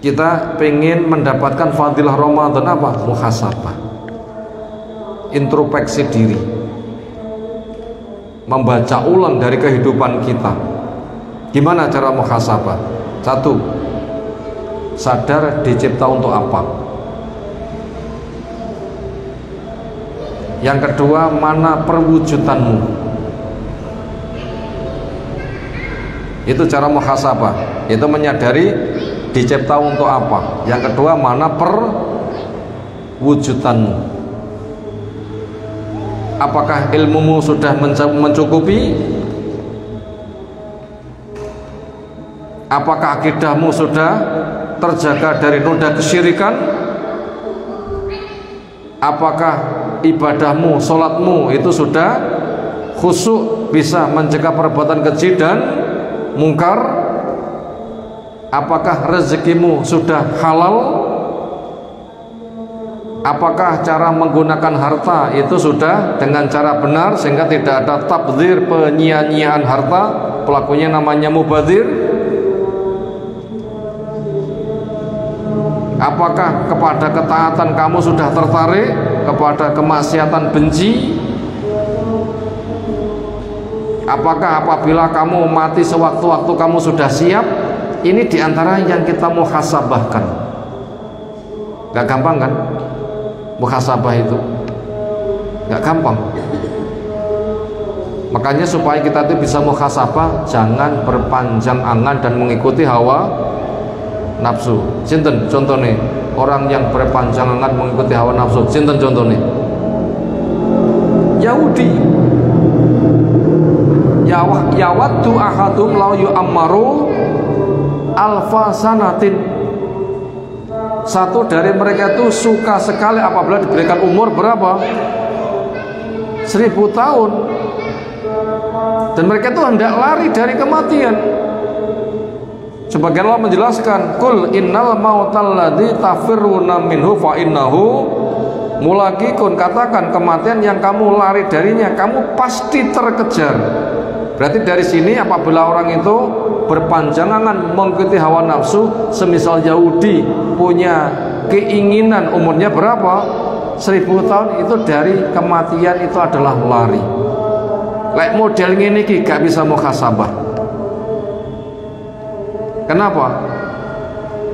Kita pengen mendapatkan fadilah Ramadan, apa? Muhasabah, introspeksi diri, membaca ulang dari kehidupan kita. Gimana cara muhasabah? Satu, sadar dicipta untuk apa. Yang kedua, mana perwujudanmu. Itu cara muhasabah, itu menyadari dicipta untuk apa. Yang kedua, mana perwujudanmu. Apakah ilmumu sudah mencukupi? Apakah akidahmu sudah terjaga dari noda kesyirikan? Apakah ibadahmu, sholatmu itu sudah khusyuk, bisa mencegah perbuatan keji dan mungkar? Apakah rezekimu sudah halal? Apakah cara menggunakan harta itu sudah dengan cara benar sehingga tidak ada tabdzir, penyia-nyiaan harta, pelakunya namanya mubadzir? Apakah kepada ketaatan kamu sudah tertarik, kepada kemaksiatan benci? Apakah apabila kamu mati sewaktu-waktu kamu sudah siap? Ini diantara yang kita muhasabahkan. Gak gampang kan? Muhasabah itu gak gampang. Makanya supaya kita itu bisa muhasabah, jangan berpanjang angan dan mengikuti hawa nafsu. Sinten contohnya orang yang berpanjang angan mengikuti hawa nafsu? Sinten contohnya? Yahudi. Yawaddu ahadum law yu'ammaru alfa sanatin. Satu dari mereka itu suka sekali apabila diberikan umur berapa? 1000 tahun. Dan mereka itu hendak lari dari kematian. Sebagian Allah menjelaskan, kul innal mautal ladzi tafirruna minhu fa innahu mulaqikun. Katakan kematian yang kamu lari darinya, kamu pasti terkejar. Berarti dari sini apabila orang itu berpanjangan mengikuti hawa nafsu, semisal Yahudi punya keinginan umurnya berapa? 1000 tahun, itu dari kematian itu adalah lari. Lek model ini gak bisa muhasabah. Kenapa?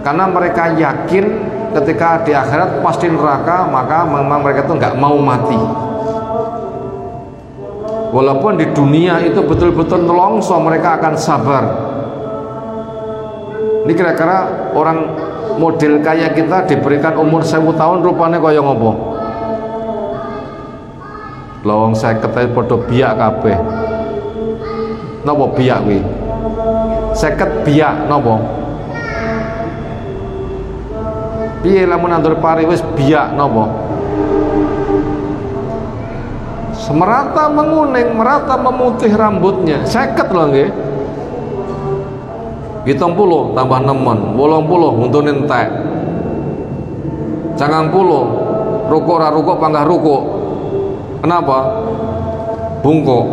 Karena mereka yakin ketika di akhirat pasti neraka, maka memang mereka itu nggak mau mati. Walaupun di dunia itu betul-betul nelongso, mereka akan sabar. Ini kira-kira orang model kayak kita diberikan umur 1000 tahun rupanya kaya ngopo? Lawang 50 podo biak kabeh. Napa biak kuwi? 50 biak napa? Piye lamun nandur pari wis biak napa? Semerata menguning, merata memutih rambutnya. 50 lho nggih. 70 tambah 6, 80 untune entek. 90 rukuk ra rukuk panggah rukuk. Kenapa? bungkuk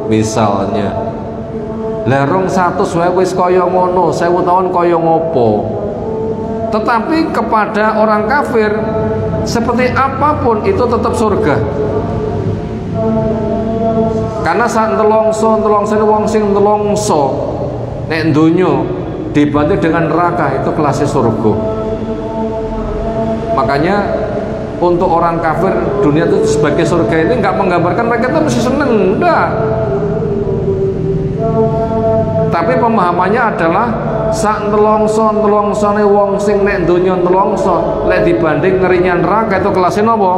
misalnya. Lerong 100 wae wis kaya ngono, 1000 tahun kaya ngopo. Tetapi kepada orang kafir seperti apapun itu tetap surga. Karena saat nelongso wong sing nelongso nek donya dibanding dengan neraka itu kelasnya surga. Makanya untuk orang kafir dunia itu sebagai surga ini nggak menggambarkan mereka itu mesti seneng, enggak. Tapi pemahamannya adalah sak nelongso wong sing nek donya nelongso lek dibanding ngerinya neraka itu kelasnya apa?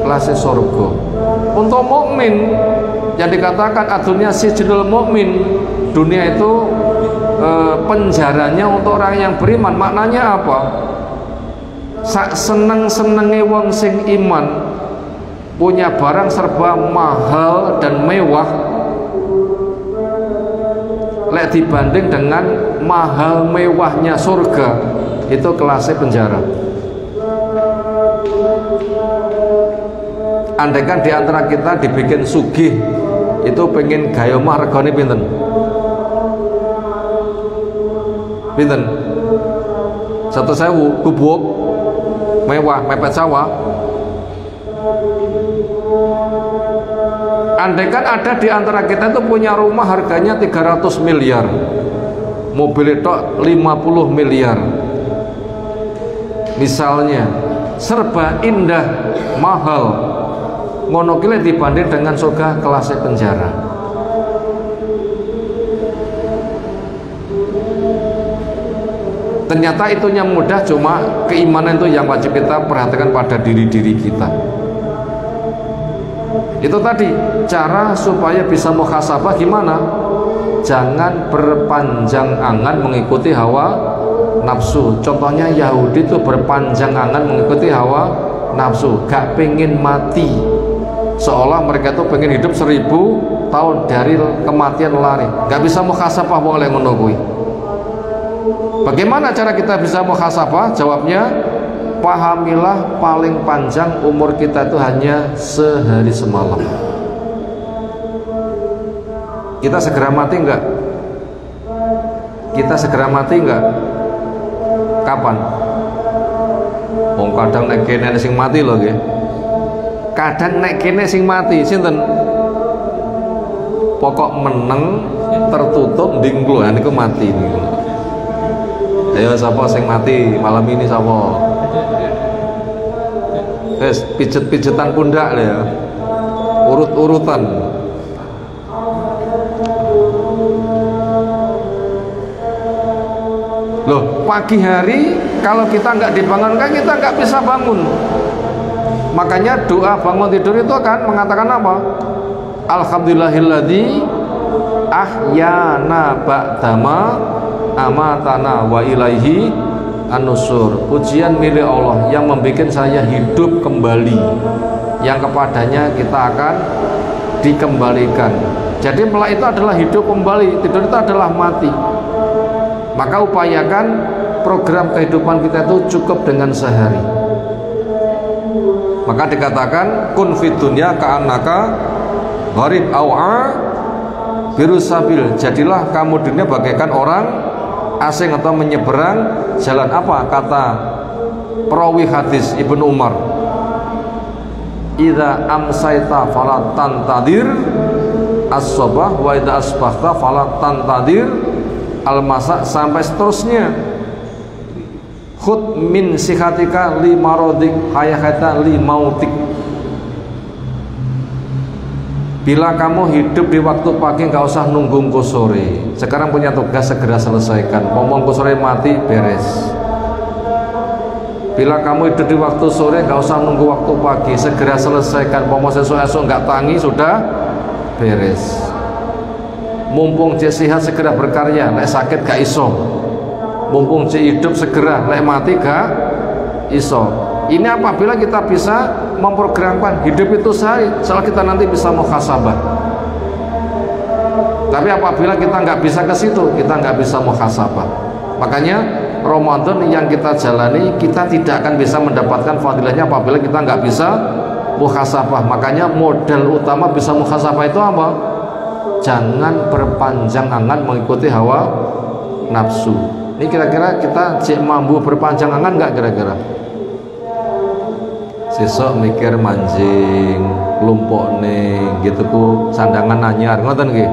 Kelasnya surga. Untuk mukmin yang dikatakan adunya sijnul mukmin, dunia itu penjaranya untuk orang yang beriman. Maknanya apa? Sak seneng-senenge wong sing iman punya barang serba mahal dan mewah lek dibanding dengan mahal mewahnya surga itu kelasnya penjara. Andaikan di antara kita dibikin sugih itu pengen gaya omah regane pinten? Pinten? 1.000 gubuk mewah mepet sawah. Andaikan ada di antara kita itu punya rumah harganya 300 miliar, mobil itu 50 miliar misalnya, serba indah mahal, ngono kile dibanding dengan surga kelasnya penjara. Ternyata itunya mudah, cuma keimanan itu yang wajib kita perhatikan pada diri-diri kita. Itu tadi cara supaya bisa muhasabah gimana? Jangan berpanjang angan mengikuti hawa nafsu. Contohnya Yahudi itu berpanjang angan mengikuti hawa nafsu, gak pengen mati, seolah mereka itu pengen hidup 1000 tahun dari kematian lari. Gak bisa muhasabah boleh menunggu. Bagaimana cara kita bisa muhasabah? Jawabnya, pahamilah paling panjang umur kita itu hanya sehari semalam. Kita segera mati enggak? Kita segera mati enggak? Kapan? Wong kadang nek kene sing mati lho nggih. Kadang nek kene sing mati sinten? Pokok meneng tertutup dingklo niku mati niku. Ayo sapa sing mati malam ini sapa? Wes pijet-pijetan pundak ya. Urut-urutan. Loh, pagi hari kalau kita nggak dibangunkan kita nggak bisa bangun. Makanya doa bangun tidur itu akan mengatakan apa? Alhamdulillahilladzi ahyana ba'dama amatana wa ilaihi an-nusur. Pujian milik Allah yang membuat saya hidup kembali, yang kepadanya kita akan dikembalikan. Jadi melek itu adalah hidup kembali, tidur itu adalah mati. Maka upayakan program kehidupan kita itu cukup dengan sehari. Maka dikatakan kun fid dunya ka'annaka gharib au'a birusabil. Jadilah kamu dunia bagaikan orang asing atau menyeberang jalan. Apa kata perawi hadis Ibnu Umar? Idza amsayta fala tantadir as-sabah wa idza asbahta fala tantadir al-masa, sampai seterusnya. Khud min sihatika li marodik hayahata li mautik. Bila kamu hidup di waktu pagi nggak usah nunggu ke sore. Sekarang punya tugas segera selesaikan. Ngomong ke sore mati beres. Bila kamu hidup di waktu sore nggak usah nunggu waktu pagi, segera selesaikan. Ngomong sesuatu nggak tangi sudah beres. Mumpung cek sehat segera berkarya, lek sakit gak iso. Mumpung cek hidup segera, lek mati gak iso. Ini apabila kita bisa memprogramkan hidup itu sehari, soal kita nanti bisa muhasabah. Tapi apabila kita nggak bisa ke situ, kita nggak bisa muhasabah. Makanya Ramadan yang kita jalani, kita tidak akan bisa mendapatkan fadilahnya apabila kita nggak bisa muhasabah. Makanya modal utama bisa muhasabah itu apa? Jangan berpanjang angan mengikuti hawa nafsu. Ini kira-kira kita cek mampu berpanjang angan nggak kira-kira? Sesok mikir manjing, kelompok nih, gitu ku sandangan anyar, ngoten nggih.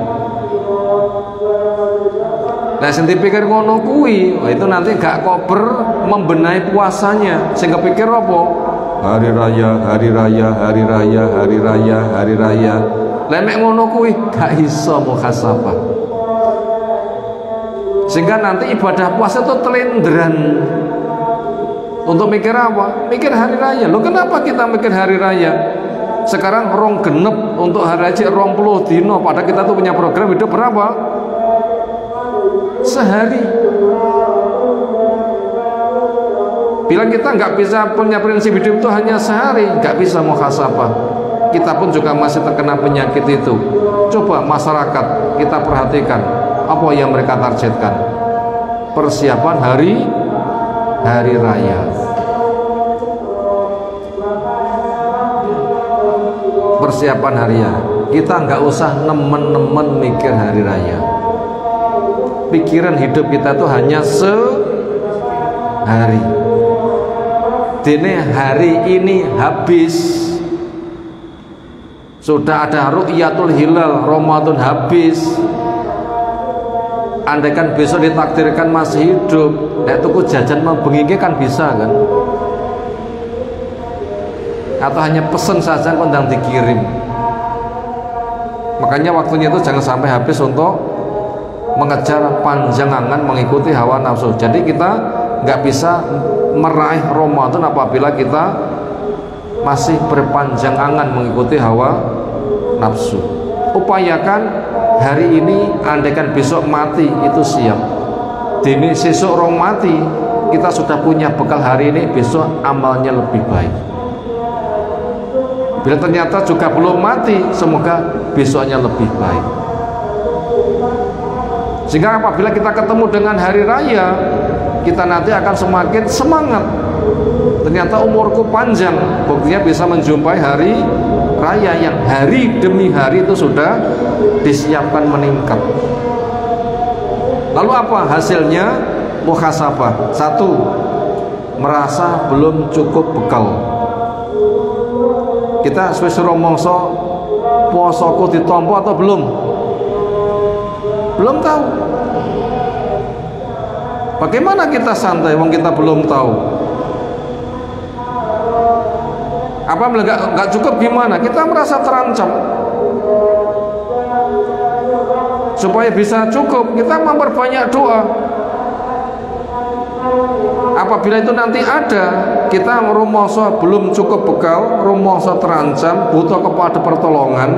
Nah, sing dipikir ngono kuwi, itu nanti gak kober membenahi puasanya. Sing kepikir apa? Hari raya, hari raya, hari raya, hari raya, hari raya. Lemek ngono kuwi gak iso muhasabah. Sehingga nanti ibadah puasa itu telendran. Untuk mikir apa? Mikir hari raya. Loh, kenapa kita mikir hari raya? Sekarang rong genep untuk hari raya 20 dino, padahal kita tuh punya program hidup berapa? Sehari. Bilang kita nggak bisa punya prinsip hidup itu hanya sehari, nggak bisa muhasabah. Kita pun juga masih terkena penyakit itu. Coba masyarakat kita perhatikan apa yang mereka targetkan. Persiapan hari raya. Persiapan hari raya. Kita nggak usah nemen-nemen mikir hari raya. Pikiran hidup kita itu hanya sehari. Dene hari ini habis. Sudah ada ru'yatul hilal, Ramadan habis. Andaikan besok ditakdirkan masih hidup, tuku jajan membengike kan bisa kan? Atau hanya pesen saja kondang dikirim. Makanya waktunya itu jangan sampai habis untuk mengejar panjang angan mengikuti hawa nafsu. Jadi kita nggak bisa meraih Ramadan apabila kita masih berpanjang angan mengikuti hawa nafsu. Upayakan hari ini, andaikan besok mati itu siap. Dini sesuk rong mati, kita sudah punya bekal hari ini, besok amalnya lebih baik. Bila ternyata juga belum mati, semoga besoknya lebih baik. Sehingga apabila kita ketemu dengan hari raya, kita nanti akan semakin semangat. Ternyata umurku panjang, buktinya bisa menjumpai hari raya yang hari demi hari itu sudah disiapkan meningkat. Lalu apa hasilnya? Muhasabah. 1, merasa belum cukup bekal. Kita wis rumangsa posoku ditampa atau belum? Belum tahu. Bagaimana kita santai wong kita belum tahu? Apa nggak cukup gimana? Kita merasa terancam. Supaya bisa cukup, kita memperbanyak doa. Apabila itu nanti ada, kita rumangsa belum cukup bekal, rumangsa terancam, butuh kepada pertolongan,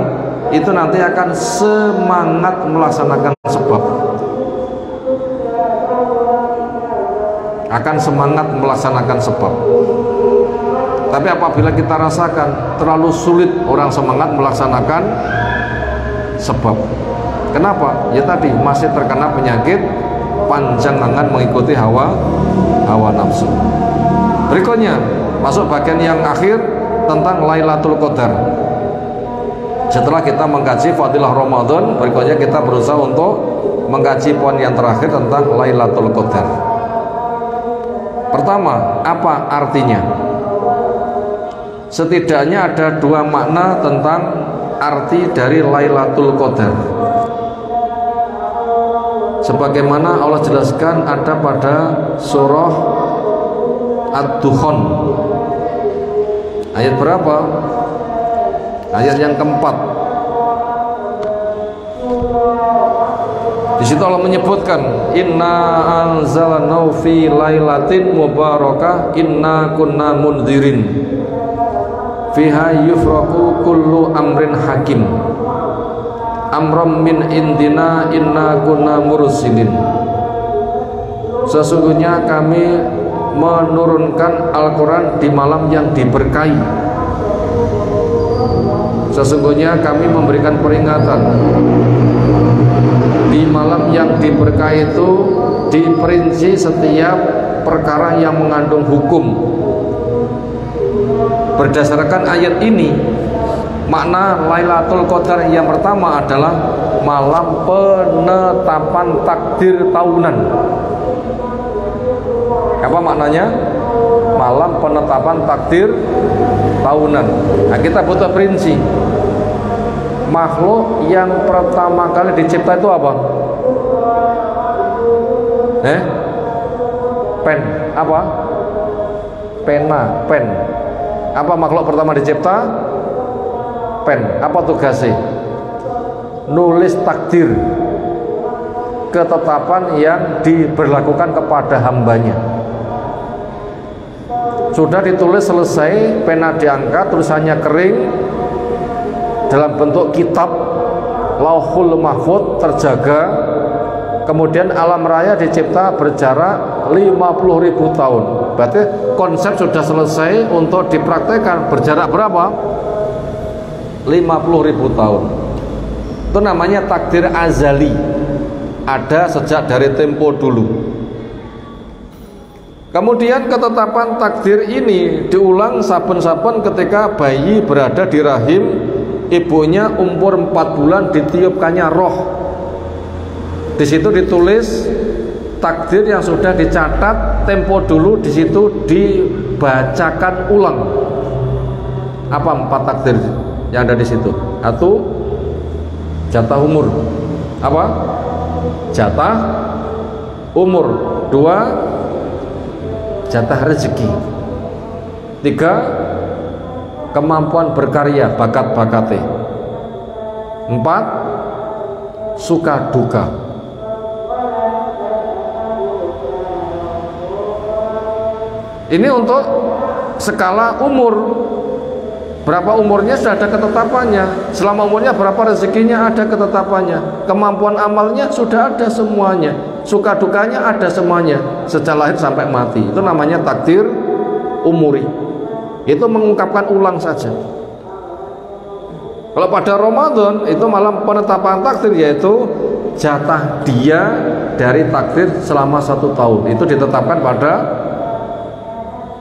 itu nanti akan semangat melaksanakan sebab. Akan semangat melaksanakan sebab. Tapi apabila kita rasakan terlalu sulit orang semangat melaksanakan sebab. Kenapa? Ya tadi masih terkena penyakit panjang angan mengikuti hawa nafsu. Berikutnya masuk bagian yang akhir tentang Lailatul Qadar. Setelah kita mengkaji fadilah Ramadan, berikutnya kita berusaha untuk mengkaji poin yang terakhir tentang Lailatul Qadar. Pertama, apa artinya? Setidaknya ada 2 makna tentang arti dari Lailatul Qadar. Sebagaimana Allah jelaskan ada pada surah Ad-Dukhan. Ayat berapa? Ayat yang keempat. Di situ Allah menyebutkan, Inna anzalnahu fi lailatin mubarakah inna kunna mundzirin fiha yufraqu kullu amrin hakim amram min indina inna kunna mursilin. Sesungguhnya kami menurunkan Al-Quran di malam yang diberkahi. Sesungguhnya kami memberikan peringatan di malam yang diberkahi itu diperinci setiap perkara yang mengandung hukum. Berdasarkan ayat ini, makna Lailatul Qadar yang pertama adalah malam penetapan takdir tahunan. Apa maknanya? Malam penetapan takdir tahunan. Nah, kita butuh prinsip. Makhluk yang pertama kali dicipta itu apa? Pen. Apa? Pena. Pen. Apa makhluk pertama dicipta? Pen. Apa tugasnya? Nulis takdir, ketetapan yang diberlakukan kepada hambanya. Sudah ditulis selesai, pena diangkat, tulisannya kering dalam bentuk kitab, Lauhul Mahfuz terjaga. Kemudian alam raya dicipta berjarak 50.000 tahun. Berarti konsep sudah selesai untuk dipraktekkan. Berjarak berapa? 50.000 tahun. Itu namanya takdir azali. Ada sejak dari tempo dulu. Kemudian ketetapan takdir ini diulang saben-saben ketika bayi berada di rahim ibunya, umur 4 bulan, ditiupkannya roh. Di situ ditulis takdir yang sudah dicatat tempo dulu, di situ dibacakan ulang. Apa 4 takdir yang ada di situ? 1. Jatah umur. Apa? Jatah umur. 2. Jatah rezeki. 3. Kemampuan berkarya, bakat-bakatnya. 4. Suka duka. Ini untuk skala umur. Berapa umurnya sudah ada ketetapannya. Selama umurnya berapa rezekinya ada ketetapannya. Kemampuan amalnya sudah ada semuanya. Suka dukanya ada semuanya. Sejak lahir sampai mati. Itu namanya takdir umuri. Itu mengungkapkan ulang saja. Kalau pada Ramadan itu malam penetapan takdir, yaitu jatah dia dari takdir selama 1 tahun. Itu ditetapkan pada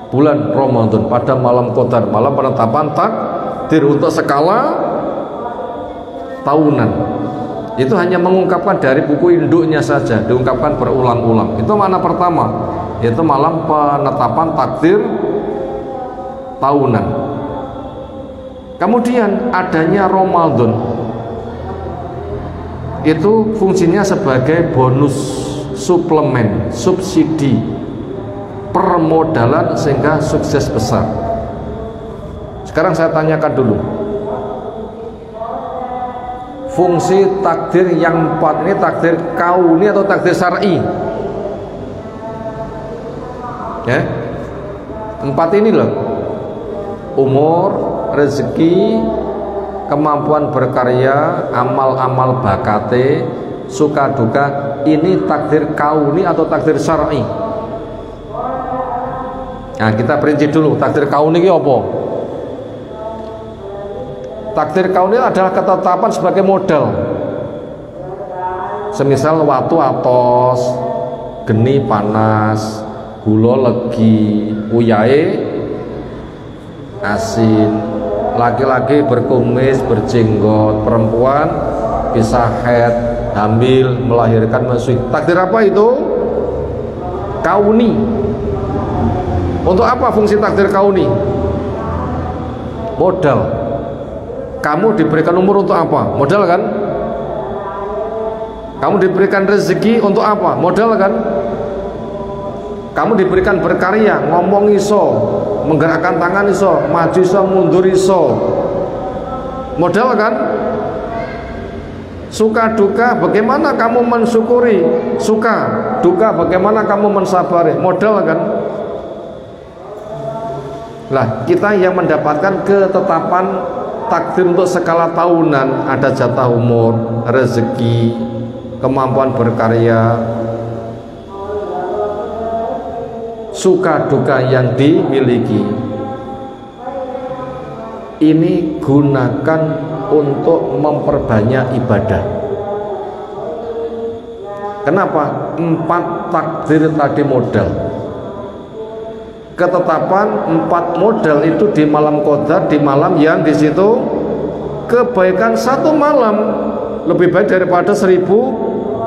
bulan Ramadan, pada malam Qadar, malam penetapan takdir untuk skala tahunan. Itu hanya mengungkapkan dari buku induknya saja, diungkapkan berulang-ulang. Itu makna pertama, yaitu malam penetapan takdir tahunan. Kemudian adanya Ramadan, itu fungsinya sebagai bonus, suplemen, subsidi, permodalan sehingga sukses besar. Sekarang saya tanyakan dulu, fungsi takdir yang 4 ini takdir kauni atau takdir syar'i? Ya, 4 ini loh: umur, rezeki, kemampuan berkarya, amal-amal bakate, suka duka. Ini takdir kauni atau takdir syar'i? Nah, kita perinci dulu takdir kauni ini apa? Takdir kauni adalah ketetapan sebagai modal. Semisal watu atos, geni panas, gula legi, uyahe asin, laki-laki berkumis, berjenggot, perempuan bisa haid, hamil, melahirkan, menyusui. Takdir apa itu? Kauni. Untuk apa fungsi takdir kauni? Modal. Kamu diberikan umur untuk apa? Modal kan? Kamu diberikan rezeki untuk apa? Modal kan? Kamu diberikan berkarya, ngomong iso, menggerakkan tangan iso, maju iso, mundur iso. Modal kan? Suka duka, bagaimana kamu mensyukuri? Suka duka, bagaimana kamu mensabari? Modal kan? Lah, kita yang mendapatkan ketetapan takdir untuk skala tahunan, ada jatah umur, rezeki, kemampuan berkarya, suka duka yang dimiliki. Ini gunakan untuk memperbanyak ibadah. Kenapa? 4 takdir tadi modal. ketetapan 4 modal itu di malam qadar, di malam yang di situ kebaikan 1 malam lebih baik daripada 1000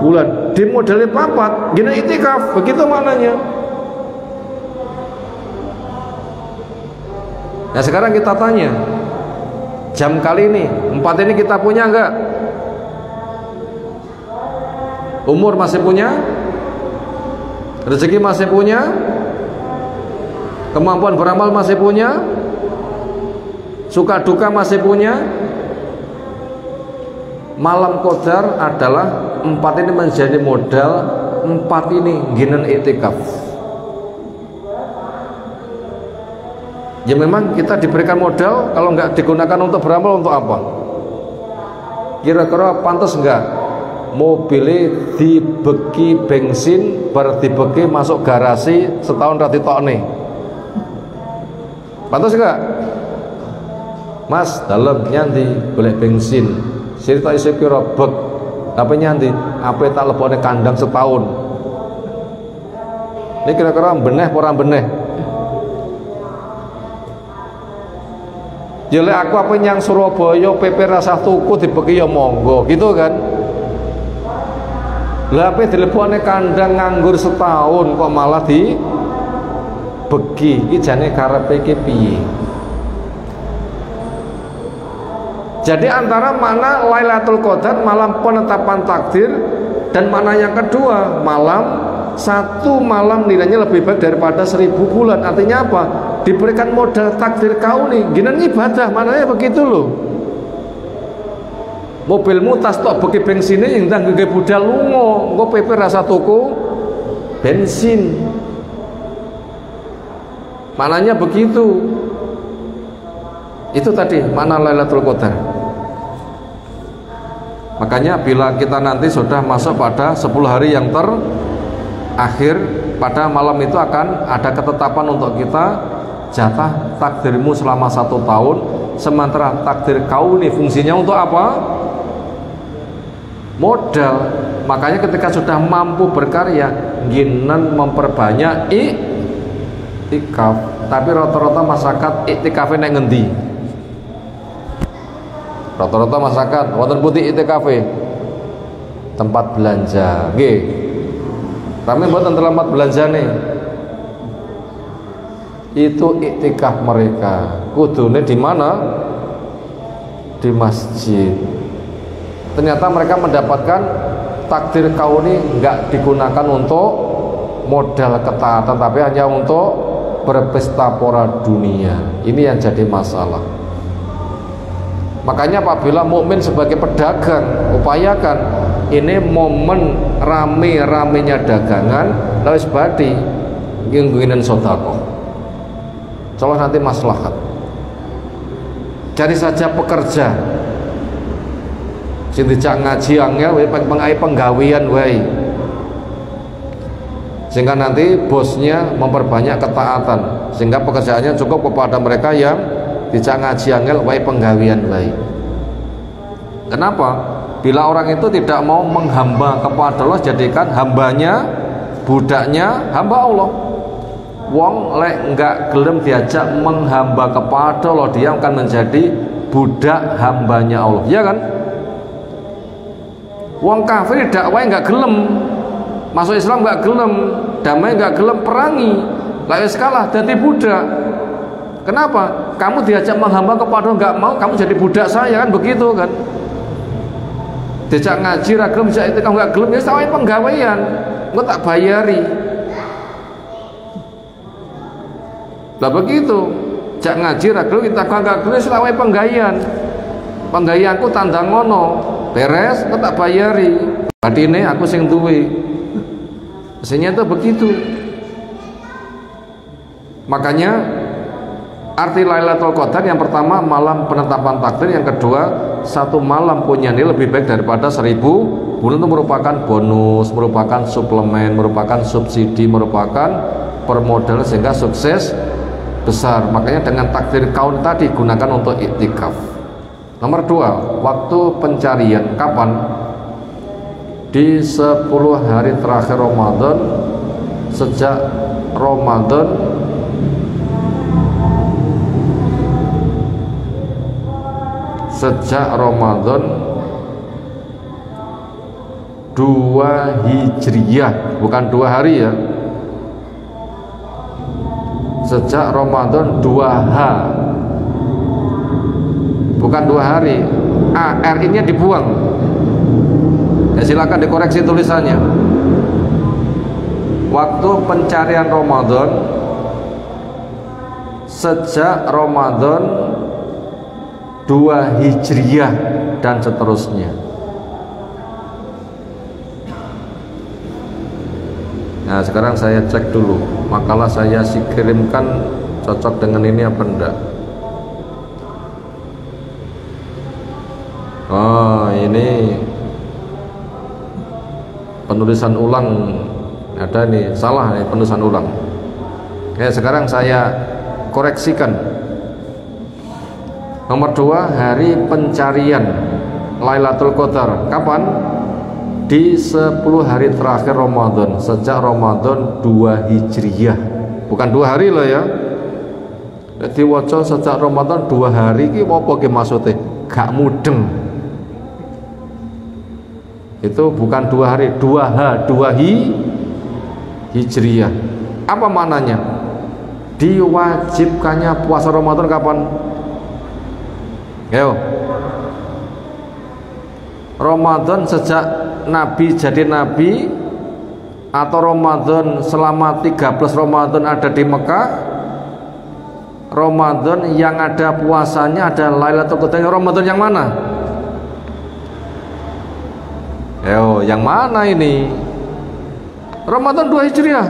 bulan. Di modalnya 4 gini itikaf, begitu maknanya. Nah sekarang kita tanya, jam kali ini 4 ini kita punya enggak? Umur masih punya? Rezeki masih punya? Kemampuan beramal masih punya? Suka duka masih punya? Malam qadar adalah 4 ini menjadi modal, 4 ini ginen iktikaf. Ya memang kita diberikan modal, kalau nggak digunakan untuk beramal untuk apa? Kira-kira pantas nggak mobilnya dibeki bensin bar dibeki masuk garasi setahun rati tokne? Pantas nggak? Mas dalam nyanti golek bensin cerita iso kira bek apa nyanti apa tak lebokne kandang setahun. Ini kira-kira beneh orang beneh? Ya lek aku apa yang Surabaya PP rasa tuku dibeki ya monggo gitu kan. Lah apa dilebokne kandang nganggur setahun kok malah dibeki, iki jane karepe iki piye? Jadi antara mana Lailatul Qadar, malam penetapan takdir, dan mana yang kedua, satu malam nilainya lebih baik daripada 1000 bulan. Artinya apa? Diberikan modal takdir kauni, gini ibadah, maknanya begitu loh. Mobilmu tas tok beki bensinnya yang ndang gege budal lungo, engko PP rasa tuku bensin. Maknanya begitu. Itu tadi makna Lailatul Qadar. Makanya bila kita nanti sudah masuk pada 10 hari yang terakhir, pada malam itu akan ada ketetapan untuk kita, jatah takdirmu selama 1 tahun, sementara takdir kauni fungsinya untuk apa? Modal. Makanya ketika sudah mampu berkarya, ginen memperbanyak iktikaf. Tapi rata-rata masyarakat iktikafnya nek ngendi? Rata-rata masyarakat wonten putih iktikaf tempat belanja. Nggih. Tapi mboten tempat belanjane. Itu iktikaf mereka. Kudune di mana? Di masjid. Ternyata mereka mendapatkan takdir kauni enggak digunakan untuk modal ketaatan, tapi hanya untuk berpesta pora dunia. Ini yang jadi masalah. Makanya apabila mukmin sebagai pedagang, upayakan ini momen rame-ramenya dagangan, lawis badi ngingguinin sedekah. Soalnya nanti maslahat. Cari saja pekerja sing dijak ngaji angel wae pengai penggawean wae. Sehingga nanti bosnya memperbanyak ketaatan, sehingga pekerjaannya cukup kepada mereka yang dijak ngaji angel wae penggawean wae. Kenapa? Bila orang itu tidak mau menghamba kepada Allah, jadikan hambanya, budaknya hamba Allah. Wong lek enggak gelem diajak menghamba kepada Allah, dia akan menjadi budak hambanya Allah, ya kan? Wong kafir dakwah enggak gelem, masuk Islam enggak gelem, damai enggak gelem, perangi, lalu kalah jadi budak. Kenapa? Kamu diajak menghamba kepada Allah enggak mau, kamu jadi budak saya, kan begitu kan? Diajak ngaji ra gelem, diajak itu kamu enggak gelem, ya sawahe penggawean, engko tak bayari. Lah begitu, jak ngaji ra gelem, kita enggak gelem, sawahe penggawean. Penggaweanku tandang ngono. Beres, kok tak bayari. Badine aku sing duwe. Mestinya itu begitu. Makanya arti Lailatul Qadar yang pertama malam penetapan takdir, yang kedua satu malam punya nilai lebih baik daripada 1000 bulan. Itu merupakan bonus, merupakan suplemen, merupakan subsidi, merupakan permodalan sehingga sukses besar. Makanya dengan takdir kaun tadi gunakan untuk iktikaf. Nomor 2, waktu pencarian kapan? Di 10 hari terakhir Ramadan, sejak Ramadan sejak Ramadan 2 Hijriyah, bukan 2 hari ya, sejak Ramadan 2H, bukan 2 hari. R ini dibuang ya, silakan dikoreksi tulisannya. Waktu pencarian Ramadan sejak Ramadan 2 Hijriyah dan seterusnya. Nah sekarang saya cek dulu makalah saya kirimkan cocok dengan ini apa enggak. Oh ini penulisan ulang, ada nih salah nih penulisan ulang. Oke sekarang saya koreksikan. Nomor 2, hari pencarian Lailatul Qadar kapan? Di 10 hari terakhir Ramadan, sejak Ramadan 2 Hijriyah, bukan 2 hari loh ya. Jadi waca sejak Ramadan 2 hari ini apa ki maksudnya? Gak mudeng. Itu bukan 2 hari, 2H, 2 Hijriyah. Apa maknanya? Diwajibkannya puasa Ramadan kapan? Ayo. Ramadan sejak Nabi jadi Nabi, atau Ramadan selama 13 Ramadan ada di Mekah? Ramadan yang ada puasanya ada Lailatul Qadar, Ramadan yang mana? Ayo, yang mana ini? Ramadan 2 Hijriah.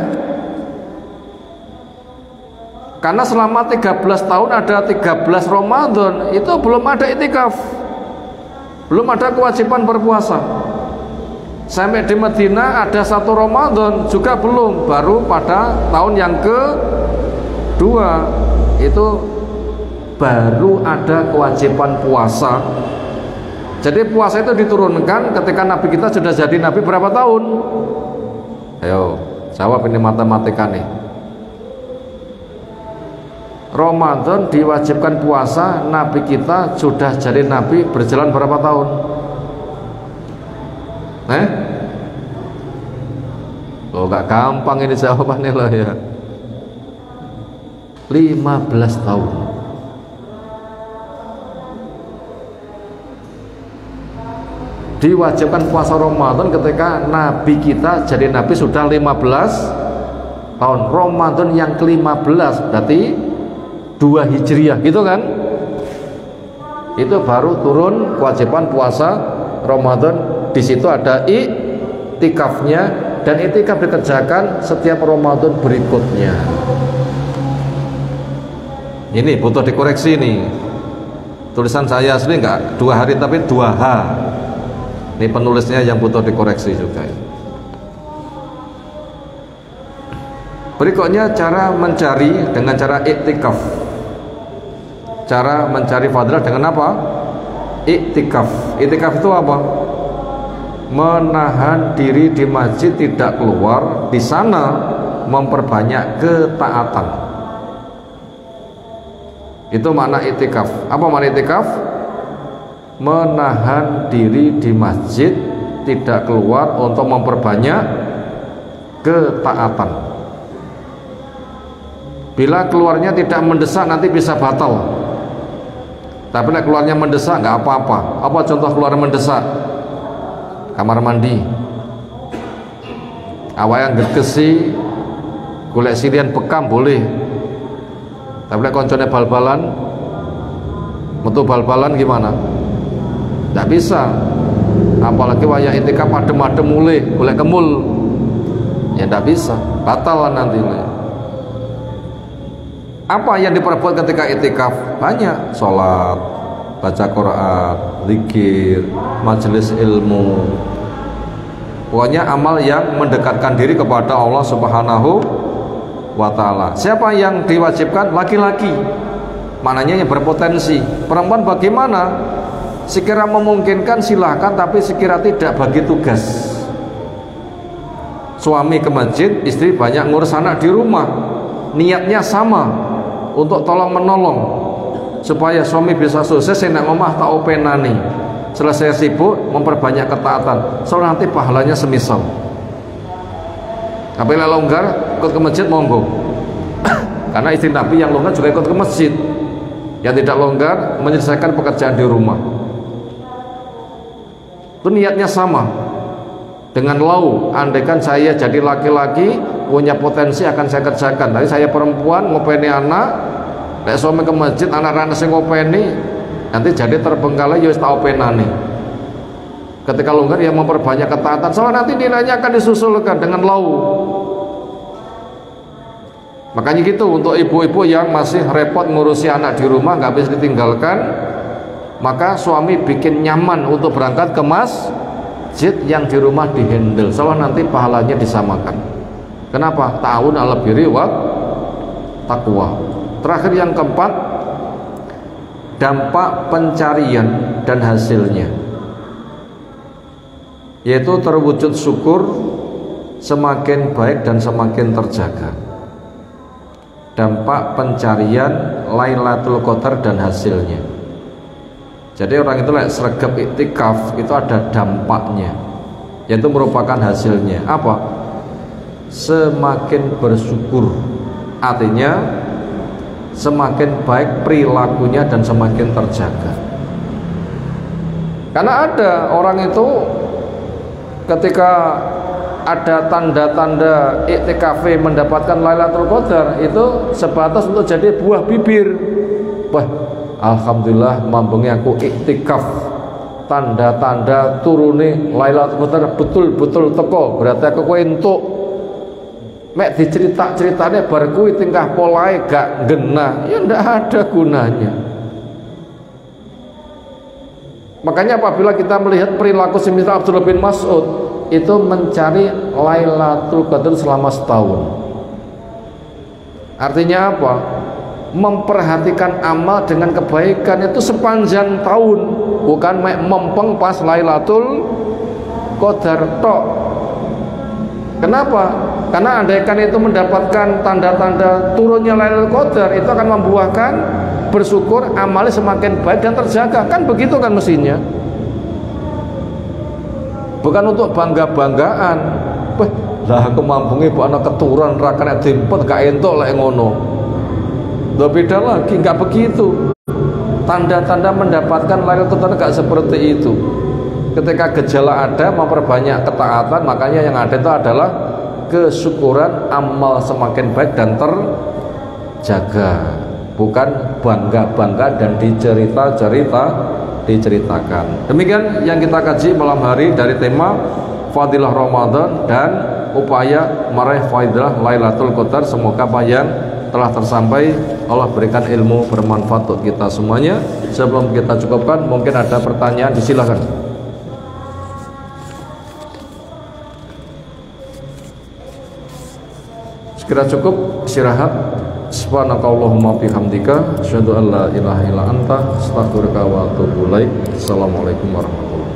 Karena selama 13 tahun ada 13 Ramadan, itu belum ada itikaf, belum ada kewajiban berpuasa. Sampai di Madinah ada 1 Ramadan juga belum, baru pada tahun yang kedua itu baru ada kewajiban puasa. Jadi puasa itu diturunkan ketika Nabi kita sudah jadi Nabi berapa tahun? Ayo jawab, ini matematika nih. Ramadan diwajibkan puasa, Nabi kita sudah jadi Nabi berjalan berapa tahun? Oh gak gampang ini jawabannya loh ya. 15 tahun. Diwajibkan puasa Ramadan ketika Nabi kita jadi Nabi sudah 15 tahun. Ramadan yang ke-15 berarti 2 Hijriyah gitu kan, itu baru turun kewajiban puasa Ramadan. Di situ ada iktikafnya, dan iktikaf dikerjakan setiap Ramadan berikutnya. Ini butuh dikoreksi nih, tulisan saya asli enggak 2 hari tapi 2H. Ini penulisnya yang butuh dikoreksi juga. Berikutnya cara mencari dengan cara iktikaf. Cara mencari fadilah dengan apa? Iktikaf. Iktikaf itu apa? Menahan diri di masjid, tidak keluar, di sana memperbanyak ketaatan. Itu makna iktikaf. Apa makna iktikaf? Menahan diri di masjid, tidak keluar untuk memperbanyak ketaatan. Bila keluarnya tidak mendesak nanti bisa batal. Tapi nek keluarnya mendesak nggak apa-apa. Apa contoh keluar mendesak? Kamar mandi, awalnya gergesi, golek sirian bekam boleh. Tapi nek koncone bal-balan, metu bal-balan gimana? Nggak bisa. Apalagi wayah itikaf adem-adem mulai, golek kemul, ya nggak bisa, batalan nanti. Apa yang diperbuat ketika itikaf? Banyak, sholat, baca Quran, zikir, majelis ilmu. Pokoknya amal yang mendekatkan diri kepada Allah Subhanahu wa ta'ala. Siapa yang diwajibkan? Laki-laki, maknanya yang berpotensi. Perempuan bagaimana? Sekira memungkinkan silahkan, tapi sekira tidak bagi tugas. Suami ke masjid, istri banyak ngurus anak di rumah, niatnya sama untuk tolong menolong. supaya suami bisa sukses nek omah tak openani. Selesai sibuk memperbanyak ketaatan. Soalnya nanti pahalanya semisal. Apabila longgar ikut ke masjid monggo. Karena istri Nabi yang longgar juga ikut ke masjid. Yang tidak longgar menyelesaikan pekerjaan di rumah. Itu niatnya sama dengan lau. Andaikan saya jadi laki-laki punya potensi akan saya kerjakan. Tapi saya perempuan ngopeni anak, nek suami ke masjid anak-anak sing ngopeni, nanti jadi terbengkalai ya wis tak openane. Ketika longgar ya memperbanyak ketaatan. Soalnya nanti nilainya akan disusulkan dengan lau. Makanya gitu, untuk ibu-ibu yang masih repot ngurusi anak di rumah nggak bisa ditinggalkan, maka suami bikin nyaman untuk berangkat ke masjid, yang di rumah dihandle. Soalnya nanti pahalanya disamakan. Kenapa? Ta'awun 'alal birri wa taqwa. Terakhir yang keempat, dampak pencarian dan hasilnya, yaitu terwujud syukur semakin baik dan semakin terjaga. Dampak pencarian Lailatul Qadar dan hasilnya. Jadi orang itu sregep iktikaf itu ada dampaknya, yaitu merupakan hasilnya. Apa? Semakin bersyukur, artinya semakin baik perilakunya dan semakin terjaga. Karena ada orang itu ketika ada tanda-tanda iktikaf mendapatkan Lailatul Qadar itu sebatas untuk jadi buah bibir. Wah, alhamdulillah mambengi aku iktikaf, tanda-tanda turune Lailatul Qadar betul-betul teko, berarti aku kowe entuk. Mek dicerita-ceritane bar kuwi tingkah polahe gak genah, ya ndak ada gunanya. Makanya apabila kita melihat perilaku semisal Abdullah bin Mas'ud itu mencari Lailatul Qadar selama setahun. Artinya apa? Memperhatikan amal dengan kebaikan itu sepanjang tahun, bukan mempeng pas Lailatul Qadar tok. Kenapa? Karena andaikan itu mendapatkan tanda-tanda turunnya Lailatul Qadar, itu akan membuahkan bersyukur, amalnya semakin baik dan terjaga. Kan begitu kan mestinya. Bukan untuk bangga-banggaan. Wah, lah aku mampungi bu anak keturunan ra kena dimpet gak entuk lek ngono. Lho beda lagi, enggak begitu. Tanda-tanda mendapatkan Lailatul Qadar gak seperti itu. Ketika gejala ada, memperbanyak ketaatan, makanya yang ada itu adalah kesyukuran, amal semakin baik dan terjaga. Bukan bangga-bangga dan diceritakan. Demikian yang kita kaji malam hari dari tema Fadilah Ramadan dan upaya meraih fadilah Lailatul Qadar. Semoga apa yang telah tersampai Allah berikan ilmu bermanfaat untuk kita semuanya. Sebelum kita cukupkan, mungkin ada pertanyaan, disilakan. Sekira cukup, istirahat. Subhanakallahumma bihamdika asyhadu an la ilaha illa anta astaghfiruka wa atubu ilaik. Assalamualaikum warahmatullahi wabarakatuh.